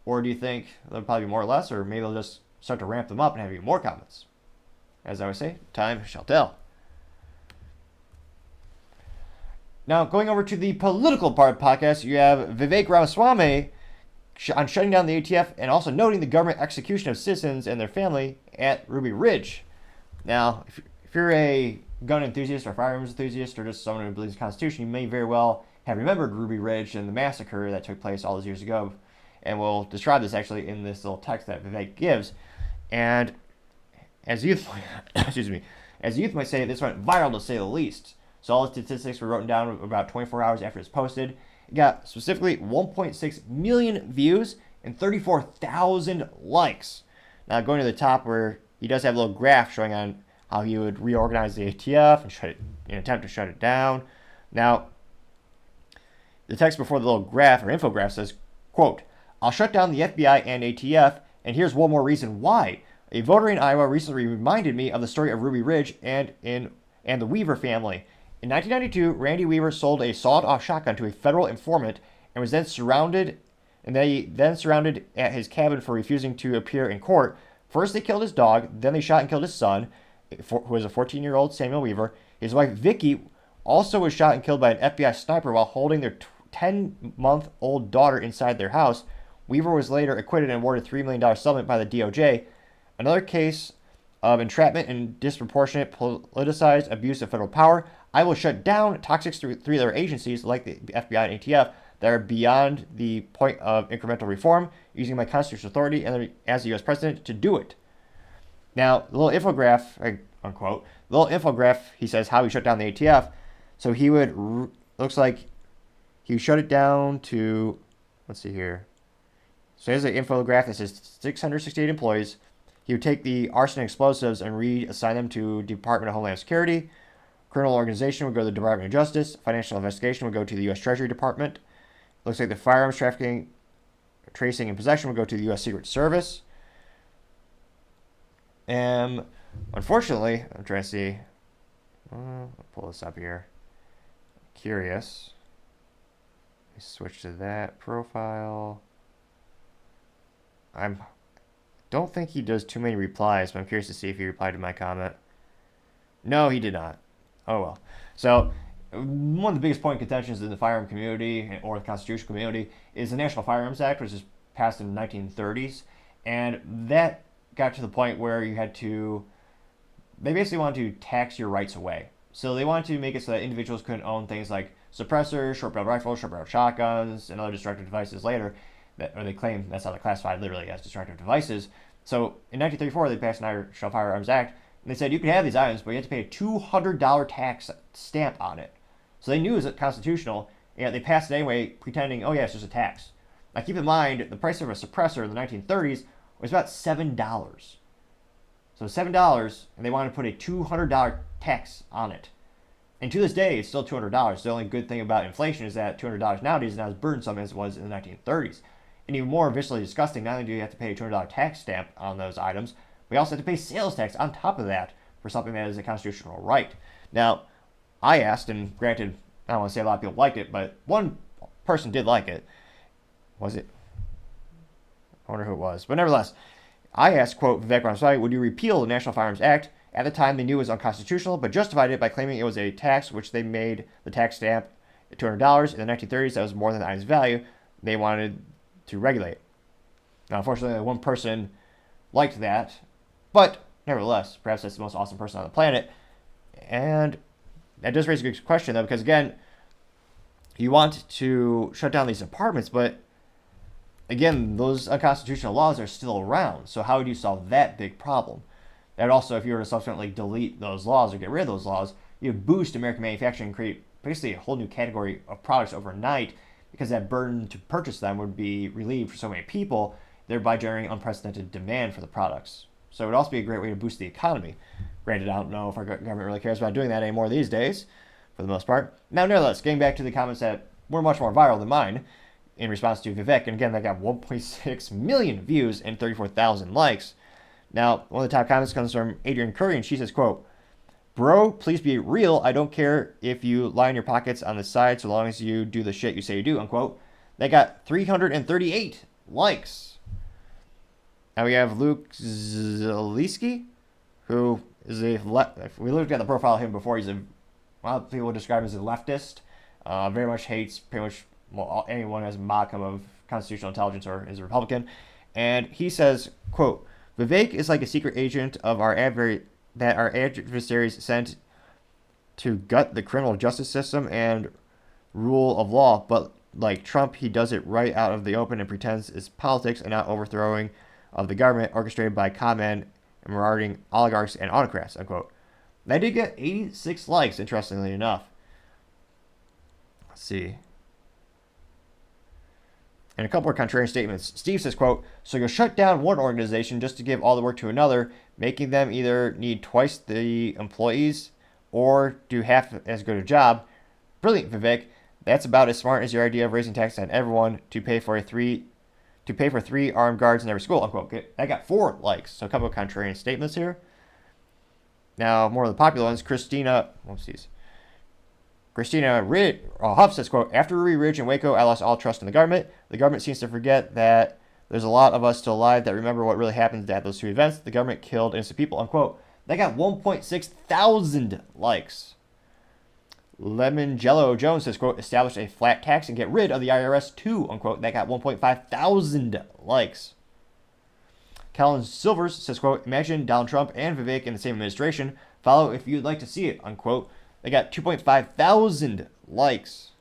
Or do you think there'll probably be more or less, or maybe they'll just start to ramp them up and have even more comments? As I always say, time shall tell. Now, going over to the political part of the podcast, you have Vivek Ramaswamy on shutting down the ATF and also noting the government execution of citizens and their family at Ruby Ridge. Now, if you're a gun enthusiast or firearms enthusiast or just someone who believes in the Constitution, you may very well have remembered Ruby Ridge and the massacre that took place all those years ago. And we'll describe this actually in this little text that Vivek gives. And as youth, as youth might say, this went viral to say the least. So all the statistics were written down about 24 hours after it's posted. It got specifically 1.6 million views and 34,000 likes. Now going to the top where he does have a little graph showing on how he would reorganize the ATF and shut it in an attempt to shut it down. Now, the text before the little graph or infograph says, quote, I'll shut down the FBI and ATF, and here's one more reason why. A voter in Iowa recently reminded me of the story of Ruby Ridge and the Weaver family. In 1992, Randy Weaver sold a sawed-off shotgun to a federal informant and was then surrounded at his cabin for refusing to appear in court. First they killed his dog, then they shot and killed his son, who was a 14-year-old Samuel Weaver. His wife Vicky also was shot and killed by an FBI sniper while holding their 10-month-old daughter inside their house. Weaver was later acquitted and awarded $3 million settlement by the DOJ. Another case of entrapment and disproportionate politicized abuse of federal power. I will shut down toxic three other agencies like the FBI and ATF that are beyond the point of incremental reform, using my constitutional authority and as the U.S. president to do it. Now, the little infograph, unquote, the little infograph, he says how he shut down the ATF. So he would, looks like he would shut it down to, let's see here. So here's an infograph that says 668 employees. He would take the arson and explosives and reassign them to Department of Homeland Security. Criminal organization would go to the Department of Justice. Financial investigation would go to the U.S. Treasury Department. Looks like the firearms trafficking, tracing, and possession would go to the U.S. Secret Service. And unfortunately, I'm trying to see. I'll pull this up here. Curious. Let me switch to that profile. Don't think he does too many replies, but I'm curious to see if he replied to my comment. No, he did not. Oh well. So one of the biggest point of contentions in the firearm community or the constitutional community is the National Firearms Act, which was passed in the 1930s, and that got to the point where they basically wanted to tax your rights away. So they wanted to make it so that individuals couldn't own things like suppressors, short-barreled rifles, short-barreled shotguns, and other destructive devices later. Or they claim that's how they're classified, literally, as destructive devices. So in 1934, they passed the National Firearms Act, and they said you can have these items, but you have to pay a $200 tax stamp on it. So they knew it was constitutional, and they passed it anyway, pretending, oh yeah, it's just a tax. Now keep in mind, the price of a suppressor in the 1930s was about $7. So $7, and they wanted to put a $200 tax on it. And to this day, it's still $200. The only good thing about inflation is that $200 nowadays is not as burdensome as it was in the 1930s. And even more viscerally disgusting, not only do you have to pay a $200 tax stamp on those items, we also have to pay sales tax on top of that for something that is a constitutional right. Now, I asked, and granted, I don't want to say a lot of people liked it, but one person did like it. Was it? I wonder who it was. But nevertheless, I asked, quote, Vivek on site, would you repeal the National Firearms Act? At the time, they knew it was unconstitutional, but justified it by claiming it was a tax, which they made the tax stamp $200 in the 1930s. That was more than the item's value. They wanted to regulate. Now, unfortunately, one person liked that, but nevertheless, perhaps that's the most awesome person on the planet. And that does raise a good question, though, because again, you want to shut down these apartments, but again, those unconstitutional laws are still around. So how would you solve that big problem? And also, if you were to subsequently delete those laws or get rid of those laws, you would boost American manufacturing and create basically a whole new category of products overnight, because that burden to purchase them would be relieved for so many people, thereby generating unprecedented demand for the products. So it would also be a great way to boost the economy. Granted, I don't know if our government really cares about doing that anymore these days, for the most part. Now, nevertheless, getting back to the comments that were much more viral than mine in response to Vivek, and again, that got 1.6 million views and 34,000 likes. Now, one of the top comments comes from Adrian Curry, and she says, quote, bro, please be real. I don't care if you line your pockets on the side so long as you do the shit you say you do, unquote. That got 338 likes. Now we have Luke Zaleski, who is if we looked at the profile of him before, he's a lot of people would describe him as a leftist. Very much hates pretty much anyone as a modicum of constitutional intelligence or is a Republican. And he says, quote, Vivek is like a secret agent of our adversaries sent to gut the criminal justice system and rule of law, but like Trump, he does it right out of the open and pretends it's politics and not overthrowing of the government orchestrated by con-men and marauding oligarchs and autocrats, unquote. That did get 86 likes, interestingly enough. Let's see. And a couple more contrarian statements. Steve says, quote, so you'll shut down one organization just to give all the work to another, making them either need twice the employees or do half as good a job. Brilliant, Vivek. That's about as smart as your idea of raising taxes on everyone to pay for three armed guards in every school, unquote. That got 4 likes. So a couple of contrarian statements here. Now, more of the popular ones. Christina Huff says, quote, after Ruby Ridge and Waco, I lost all trust in the government. The government seems to forget that there's a lot of us still alive that remember what really happened at those 2 events. The government killed innocent people, unquote. That got 1.6 thousand likes. Lemon Jello Jones says, quote, establish a flat tax and get rid of the IRS too, unquote. That got 1.5 thousand likes. Callan Silvers says, quote, imagine Donald Trump and Vivek in the same administration. Follow if you'd like to see it, unquote. They got 2.5 thousand likes.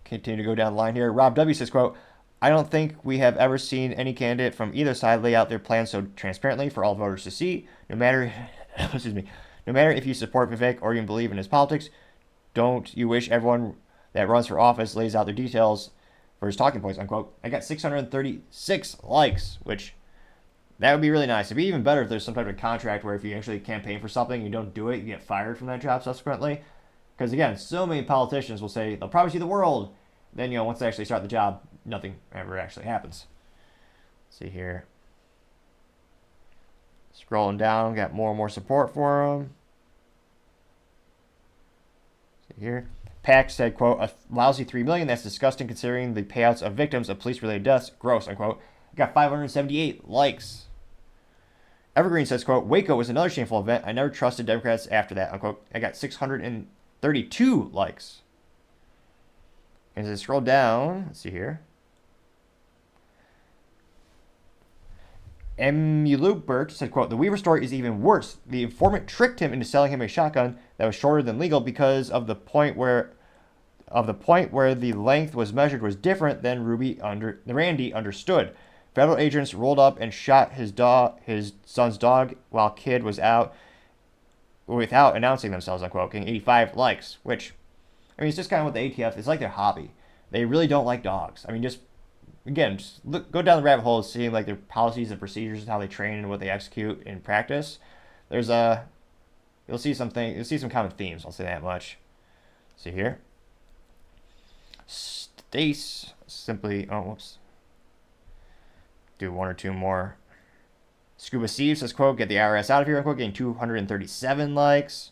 Continue to go down the line here. Rob W. says, quote, I don't think we have ever seen any candidate from either side lay out their plans so transparently for all voters to see. No matter if you support Vivek or even believe in his politics, don't you wish everyone that runs for office lays out their details for his talking points, unquote. I got 636 likes, which that would be really nice. It'd be even better if there's some type of contract where if you actually campaign for something and you don't do it, you get fired from that job subsequently. Because again, so many politicians will say they'll promise you the world. Then, once they actually start the job, nothing ever actually happens. Let's see here. Scrolling down, got more and more support for him. See here. Pack said, quote, a lousy $3 million. That's disgusting considering the payouts of victims of police-related deaths. Gross, unquote. Got 578 likes. Evergreen says, quote, Waco was another shameful event. I never trusted Democrats after that, unquote. I got 632 likes. And as I scroll down, let's see here. Emulubert said, quote, the Weaver story is even worse. The informant tricked him into selling him a shotgun that was shorter than legal because of the point where the length was measured was different than Randy understood. Federal agents rolled up and shot his son's dog while kid was out without announcing themselves, unquote, getting 85 likes, which, I mean, it's just kind of what the ATF, it's like their hobby. They really don't like dogs. I mean, just go down the rabbit hole seeing like their policies and procedures and how they train and what they execute in practice. You'll see some common themes, I'll say that much. See here. Stace simply, do 1 or 2 more. Scuba Steve says, quote, get the IRS out of here, unquote, getting 237 likes.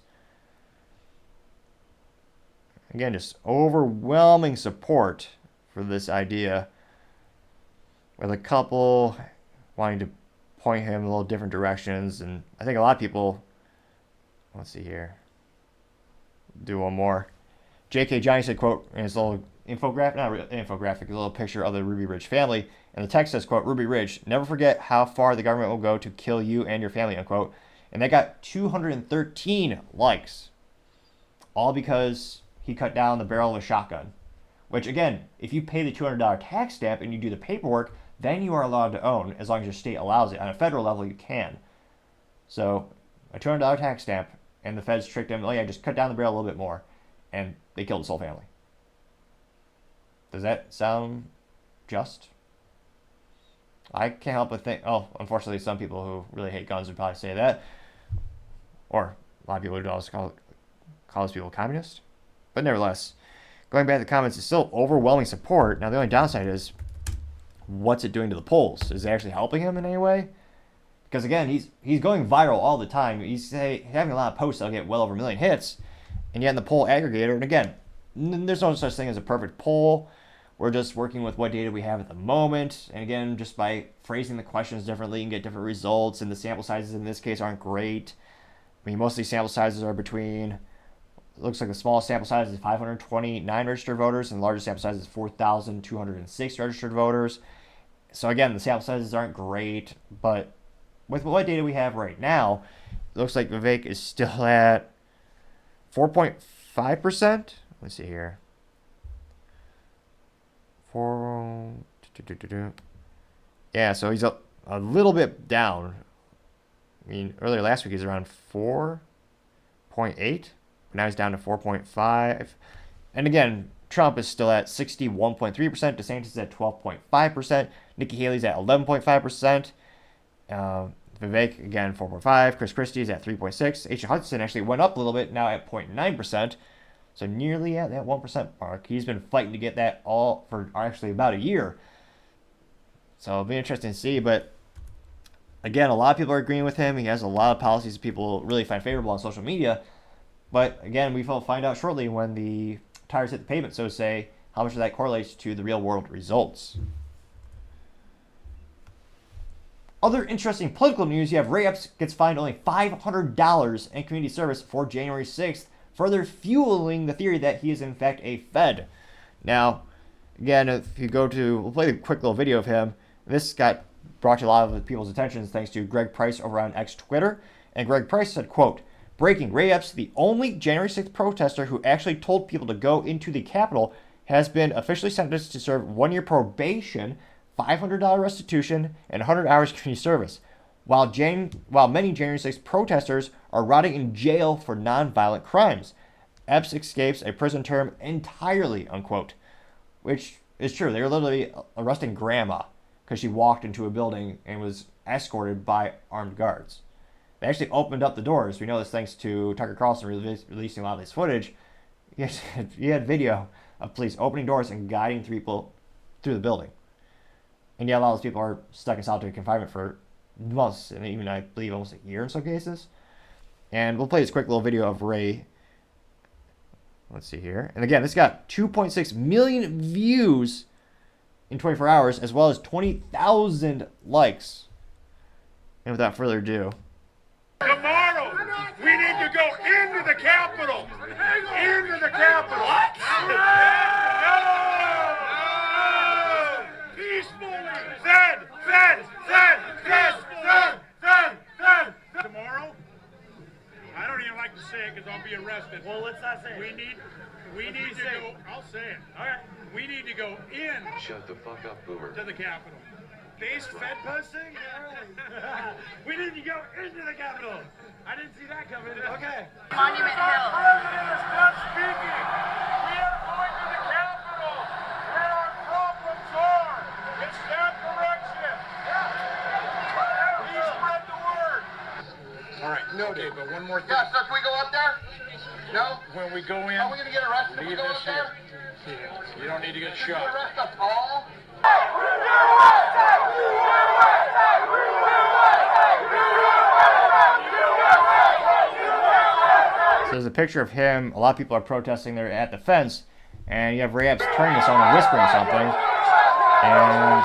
again, just overwhelming support for this idea, with a couple wanting to point him in a little different directions. And I think a lot of people, let's see here, do one more. J.K. Johnny said, quote, in his little infographic, not really infographic, a little picture of the Ruby Ridge family, and the text says, quote, Ruby Ridge, never forget how far the government will go to kill you and your family, unquote. And they got 213 likes, all because he cut down the barrel of a shotgun. Which, again, if you pay the $200 tax stamp and you do the paperwork, then you are allowed to own, as long as your state allows it. On a federal level, you can. So, a $200 tax stamp, and the feds tricked him, oh yeah, just cut down the barrel a little bit more. And they killed his whole family. Does that sound just? I can't help but think, oh, unfortunately, some people who really hate guns would probably say that. Or a lot of people would also call those people communists. But nevertheless, going back to the comments, it's still overwhelming support. Now, the only downside is, what's it doing to the polls? Is it actually helping him in any way? Because, again, he's going viral all the time. He's having a lot of posts that'll get well over 1 million hits. And yet in the poll aggregator, and again, there's no such thing as a perfect poll. We're just working with what data we have at the moment. And again, just by phrasing the questions differently, you can get different results. And the sample sizes in this case aren't great. I mean, most of these sample sizes are between, it looks like the smallest sample size is 529 registered voters, and the largest sample size is 4,206 registered voters. So again, the sample sizes aren't great, but with what data we have right now, it looks like Vivek is still at 4.5%. Let's see here. Yeah, so he's a little bit down. I mean, earlier last week he was around 4.8, but now he's down to 4.5. And again, Trump is still at 61.3%. DeSantis is at 12.5%. Nikki Haley's at 11.5%. Vivek, again, 4.5. Chris Christie is at 3.6. H. Hudson actually went up a little bit, now at 0.9%. So nearly at that 1% mark. He's been fighting to get that all for actually about a year. So it'll be interesting to see. But again, a lot of people are agreeing with him. He has a lot of policies that people really find favorable on social media. But again, we will find out shortly when the tires hit the pavement, so to say, how much of that correlates to the real world results. Other interesting political news, you have Ray Epps gets fined only $500 in community service for January 6th, further fueling the theory that he is in fact a Fed. Now, again, if you go to, we'll play a quick little video of him. This got brought to a lot of people's attention thanks to Greg Price over on X Twitter. And Greg Price said, quote, breaking, Ray Epps, the only January 6th protester who actually told people to go into the Capitol, has been officially sentenced to serve 1 year probation, $500 restitution, and 100 hours community service, while many January 6th protesters are rotting in jail for nonviolent crimes. Epps escapes a prison term entirely, unquote. Which is true. They were literally arresting grandma because she walked into a building and was escorted by armed guards. They actually opened up the doors. We know this thanks to Tucker Carlson releasing a lot of this footage. He had video of police opening doors and guiding people through the building. And yet a lot of those people are stuck in solitary confinement for months, and even, I believe, almost a year in some cases. And we'll play this quick little video of Ray. Let's see here. And again, this got 2.6 million views in 24 hours, as well as 20,000 likes. And without further ado. Tomorrow, we need to go into the Capitol. Into the Capitol. What? No! Peacefully. Fed. Tomorrow, I don't even like to say it because I'll be arrested. Well, let's not say it. We need to go. I'll say it. All right. We need to go in. Shut the fuck up, Boomer. To the Capitol. Based Fed posting? We need to go into the Capitol. I didn't see that coming. Okay. Monument Hill. President is done speaking. We are going to the Capitol, where our problems are. It's that direction. Please spread the word. All right. No, Dave, but one more thing. Yeah, so can we go up there? No? When we go in, Are we going to get arrested if we leave go this up there? here. You don't need to get Did you shot. arrest us all? there's a picture of him. A lot of people are protesting there at the fence, and you have Ray Epps turning to someone and whispering something. And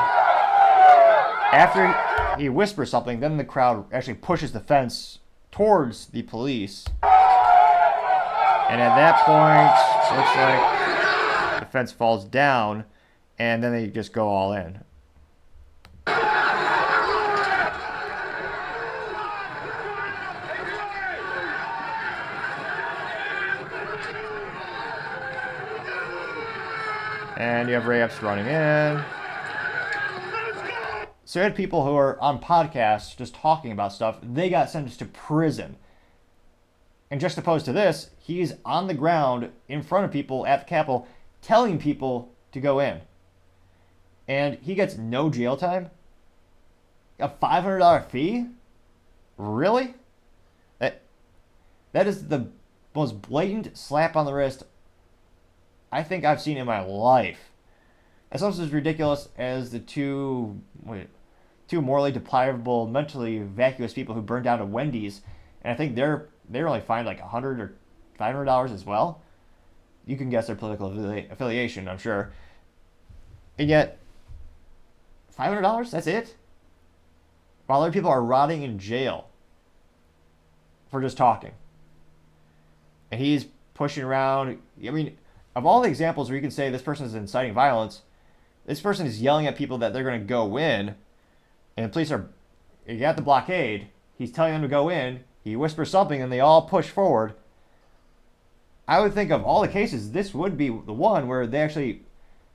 after he whispers something, then the crowd actually pushes the fence towards the police. And at that point, it looks like the fence falls down, and then they just go all in. And you have Ray Epps running in. So you had people who are on podcasts just talking about stuff. They got sentenced to prison. And just opposed to this, he's on the ground in front of people at the Capitol telling people to go in. And he gets no jail time? A $500 fee? Really? That is the most blatant slap on the wrist I think I've seen in my life. That's almost as ridiculous as the two morally deplorable, mentally vacuous people who burned down a Wendy's, and I think they're only fined like $100 or $500 as well. You can guess their political affiliation, I'm sure. And yet, $500? That's it? While other people are rotting in jail for just talking. And he's pushing around. I mean, of all the examples where you can say this person is inciting violence, this person is yelling at people that they're going to go in, and the police are at the blockade. He's telling them to go in. He whispers something, and they all push forward. I would think of all the cases, this would be the one where they actually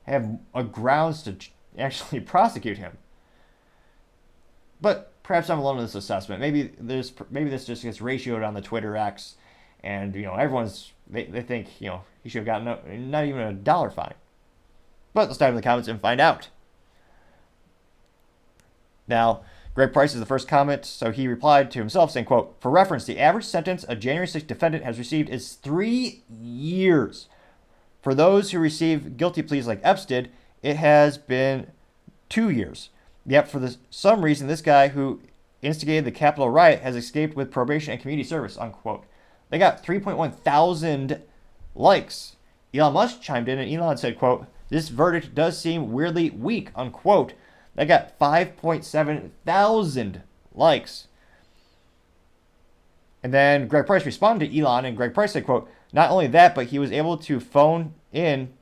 have a grounds to actually prosecute him. But perhaps I'm alone in this assessment. Maybe this just gets ratioed on the Twitter X, and everyone's they think he should have gotten not even a $1 fine. But let's dive in the comments and find out. Now, Greg Price is the first comment, so he replied to himself saying, quote, "For reference, the average sentence a January 6th defendant has received is 3 years. For those who receive guilty pleas like Epps did, it has been 2 years. Yet for some reason, this guy who instigated the Capitol riot has escaped with probation and community service," unquote. They got 3.1 thousand likes. Elon Musk chimed in, and Elon said, quote, "This verdict does seem weirdly weak," unquote. That got 5.7 thousand likes. And then Greg Price responded to Elon, and Greg Price said, quote, "Not only that, but he was able to phone in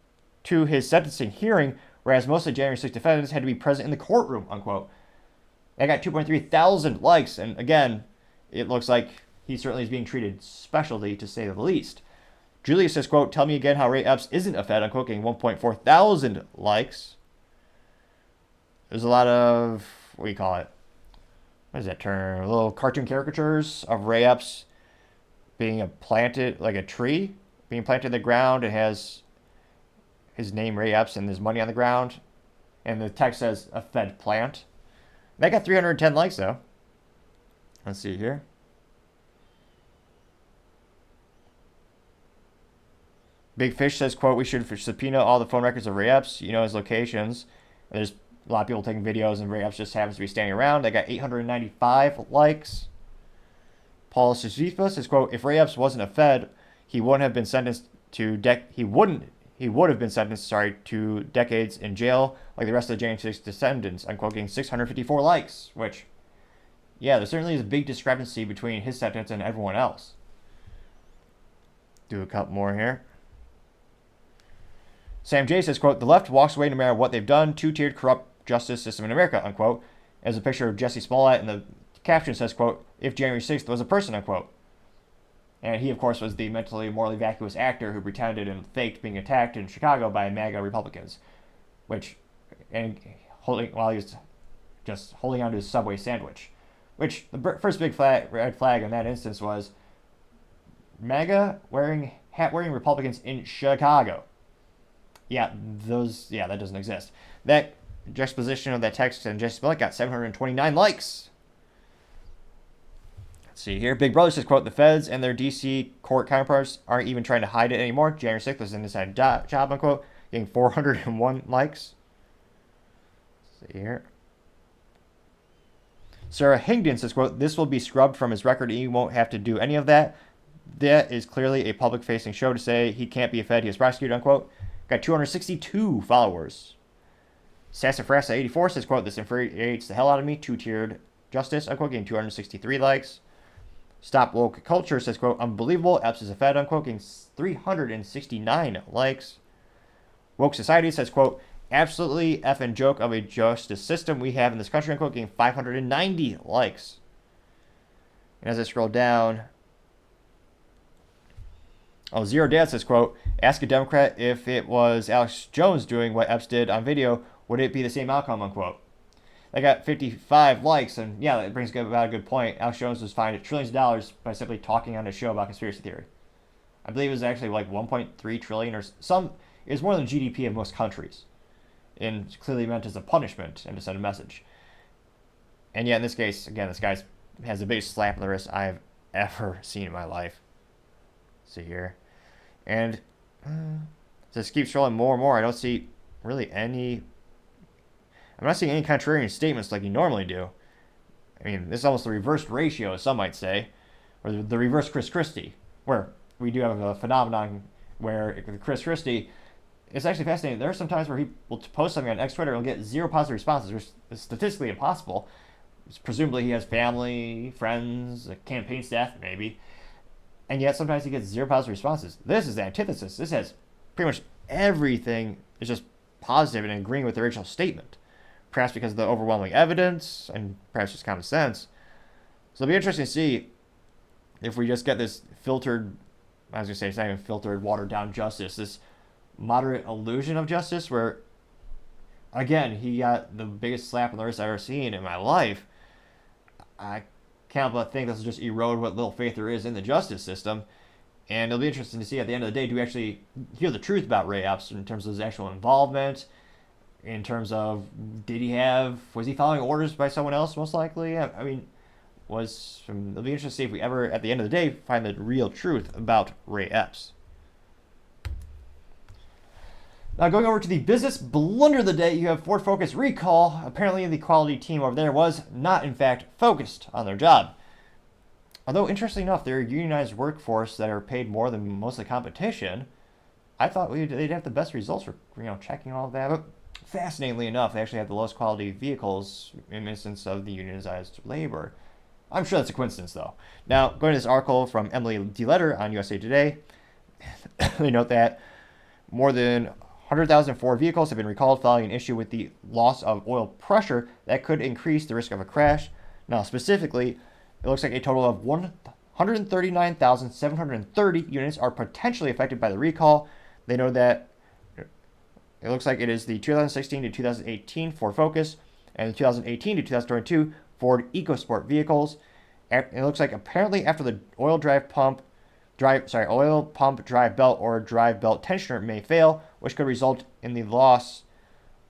to his sentencing hearing, whereas most of the January 6th defendants had to be present in the courtroom," unquote. That got 2.3 thousand likes, and again, it looks like he certainly is being treated specially, to say the least. Julia says, quote, "Tell me again how Ray Epps isn't a Fed," unquote, getting 1.4 thousand likes. There's a lot of, what do you call it? What is that term? Little cartoon caricatures of Ray Epps being planted, like a tree, being planted in the ground. It has his name, Ray Epps, and there's money on the ground. And the text says, "A Fed plant." That got 310 likes, though. Let's see here. Big Fish says, quote, "We should subpoena all the phone records of Ray Epps, his locations." And there's a lot of people taking videos, and Ray Epps just happens to be standing around. They got 895 likes. Paul Sisyphus says, quote, "If Ray Epps wasn't a Fed, he wouldn't have been sentenced to he would have been sentenced, to decades in jail like the rest of the January 6th descendants," unquote, getting 654 likes, which, yeah, there certainly is a big discrepancy between his sentence and everyone else. Do a couple more here. Sam J says, quote, "The left walks away no matter what they've done, two-tiered corrupt justice system in America," unquote. There's a picture of Jesse Smollett, and the caption says, quote, "If January 6th was a person," unquote. And he, of course, was the mentally, morally vacuous actor who pretended and faked being attacked in Chicago by MAGA Republicans, while he was just holding onto his Subway sandwich. Which, the first big red flag in that instance was MAGA hat-wearing Republicans in Chicago. That doesn't exist. That juxtaposition of that text and Jesse Smollett got 729 likes. Let's see here. Big Brother says, quote, "The feds and their D.C. court counterparts aren't even trying to hide it anymore. January 6th was an inside job," unquote, getting 401 likes. Let's see here. Sarah Higdon says, quote, "This will be scrubbed from his record. He won't have to do any of that. that is clearly a public-facing show to say he can't be a Fed, he is prosecuted, unquote. Got 262 followers. Sassafrasa84 says, quote, this infuriates the hell out of me. Two-tiered justice, unquote, getting 263 likes. Stop Woke Culture says, quote, unbelievable. Epps is a Fed, unquote, getting 369 likes. Woke Society says, quote, absolutely effing joke of a justice system we have in this country, unquote, getting 590 likes. And as I scroll down, Zero Dad says, quote, ask a Democrat if it was Alex Jones doing what Epps did on video, would it be the same outcome, unquote. They got 55 likes, and yeah, that brings about a good point. Alex Jones was fined trillions of dollars by simply talking on a show about conspiracy theory. I believe it was actually like 1.3 trillion or some. It was more than the GDP of most countries, and clearly meant as a punishment and to send a message. And yet, in this case, again, this guy has the biggest slap on the wrist I've ever seen in my life. See here, and just keep scrolling more and more. I don't see really any. I'm not seeing any contrarian statements like you normally do. I mean, this is almost the reversed ratio, some might say, or the reverse Chris Christie, where we do have a phenomenon where with Chris Christie, it's actually fascinating. There are some times where he will post something on X Twitter and he'll get 0 positive responses, which is statistically impossible. Presumably he has family, friends, a campaign staff, maybe. And yet sometimes he gets 0 positive responses. This is the antithesis. This has pretty much everything is just positive and agreeing with the original statement. Perhaps because of the overwhelming evidence and perhaps just common sense. So it'll be interesting to see if we just get this filtered, I was going to say it's not even filtered, watered down justice, this moderate illusion of justice where, again, he got the biggest slap on the wrist I've ever seen in my life. I can't but think this will just erode what little faith there is in the justice system. And it'll be interesting to see at the end of the day, do we actually hear the truth about Ray Epps in terms of his actual involvement, in terms of was he following orders by someone else, most likely? I mean, it'll be interesting to see if we ever, at the end of the day, find the real truth about Ray Epps. Now, going over to the business blunder of the day, you have Ford Focus recall. Apparently, the quality team over there was not, in fact, focused on their job. Although, interestingly enough, they're a unionized workforce that are paid more than most of the competition. I thought they'd have the best results for checking all of that. But fascinatingly enough, they actually have the lowest quality vehicles in instance of the unionized labor. I'm sure that's a coincidence, though. Now, going to this article from Emily DeLetter on USA Today, they note that more than 100,000 Ford vehicles have been recalled following an issue with the loss of oil pressure that could increase the risk of a crash. Now, specifically, it looks like a total of 139,730 units are potentially affected by the recall. They know that it looks like it is the 2016 to 2018 Ford Focus and the 2018 to 2022 Ford EcoSport vehicles. It looks like apparently after the oil pump drive belt or drive belt tensioner may fail, which could result in the loss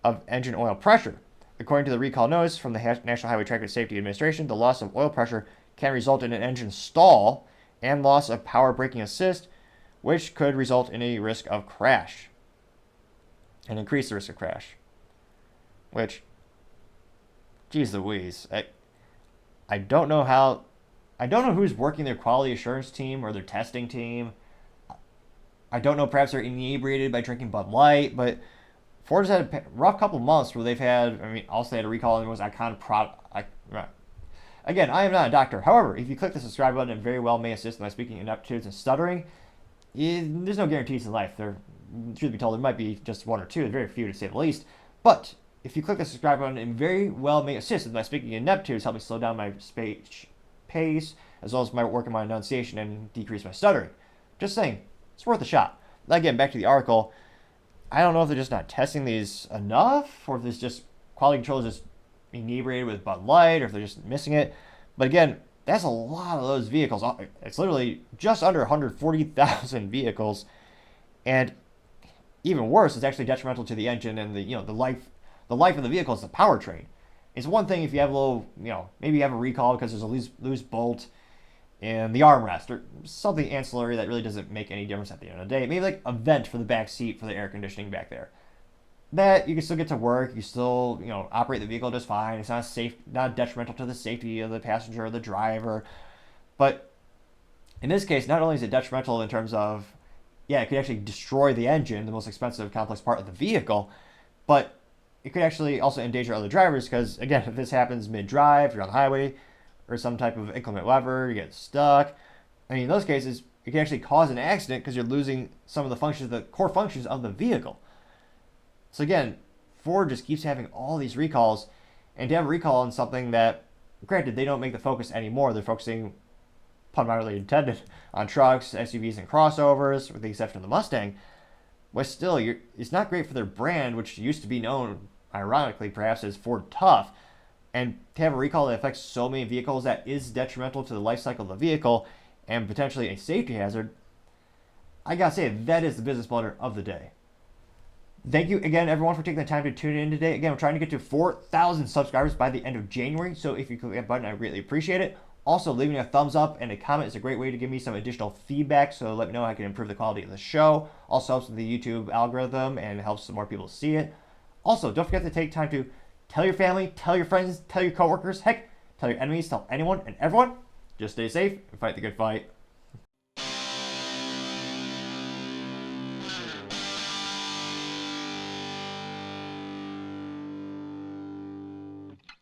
of engine oil pressure. According to the recall notice from the National Highway Traffic Safety Administration, the loss of oil pressure can result in an engine stall and loss of power braking assist, which could result in a risk of crash and increase the risk of crash. Which, geez Louise, I don't know who's working their quality assurance team or their testing team. I don't know, perhaps they're inebriated by drinking Bud Light, but Ford's had a rough couple months where they've had, also they had a recall on the most iconic product. Again, I am not a doctor. However, if you click the subscribe button, it very well may assist in my speaking ineptitudes and stuttering. There's no guarantees in life. Truth be told, there might be just one or two, very few to say the least. But if you click the subscribe button, it very well may assist in my speaking ineptitudes, help me slow down my speech pace, as well as my work in my enunciation and decrease my stuttering. Just saying, it's worth a shot. Now, again, back to the article. I don't know if they're just not testing these enough, or if this just quality control is just inebriated with Bud Light, or if they're just missing it. But again, that's a lot of those vehicles. It's literally just under 140,000 vehicles, and even worse, it's actually detrimental to the engine and the life of the vehicle is the powertrain. It's one thing if you have a little, maybe you have a recall because there's a loose bolt in the armrest or something ancillary that really doesn't make any difference at the end of the day. Maybe like a vent for the back seat for the air conditioning back there. That you can still get to work. You still, operate the vehicle just fine. It's not detrimental to the safety of the passenger or the driver. But In this case, not only is it detrimental in terms of, yeah, it could actually destroy the engine, the most expensive, complex part of the vehicle, but it could actually also endanger other drivers because, again, if this happens mid-drive, you're on the highway, or some type of inclement weather, you get stuck. I mean, in those cases, it can actually cause an accident because you're losing some of the functions, the core functions of the vehicle. So again, Ford just keeps having all these recalls, and to have a recall on something that, granted, they don't make the focus anymore. They're focusing, primarily intended, on trucks, SUVs, and crossovers, with the exception of the Mustang. But still, it's not great for their brand, which used to be known, ironically, perhaps as Ford Tough. And to have a recall that affects so many vehicles that is detrimental to the life cycle of the vehicle and potentially a safety hazard, I gotta say, that is the business blunder of the day. Thank you again, everyone, for taking the time to tune in today. Again, we're trying to get to 4,000 subscribers by the end of January, so if you click that button, I greatly appreciate it. Also, leaving a thumbs up and a comment is a great way to give me some additional feedback, so let me know how I can improve the quality of the show. Also helps with the YouTube algorithm and helps some more people see it. Also, don't forget to take time to tell your family, tell your friends, tell your coworkers, heck, tell your enemies, tell anyone and everyone. Just stay safe and fight the good fight.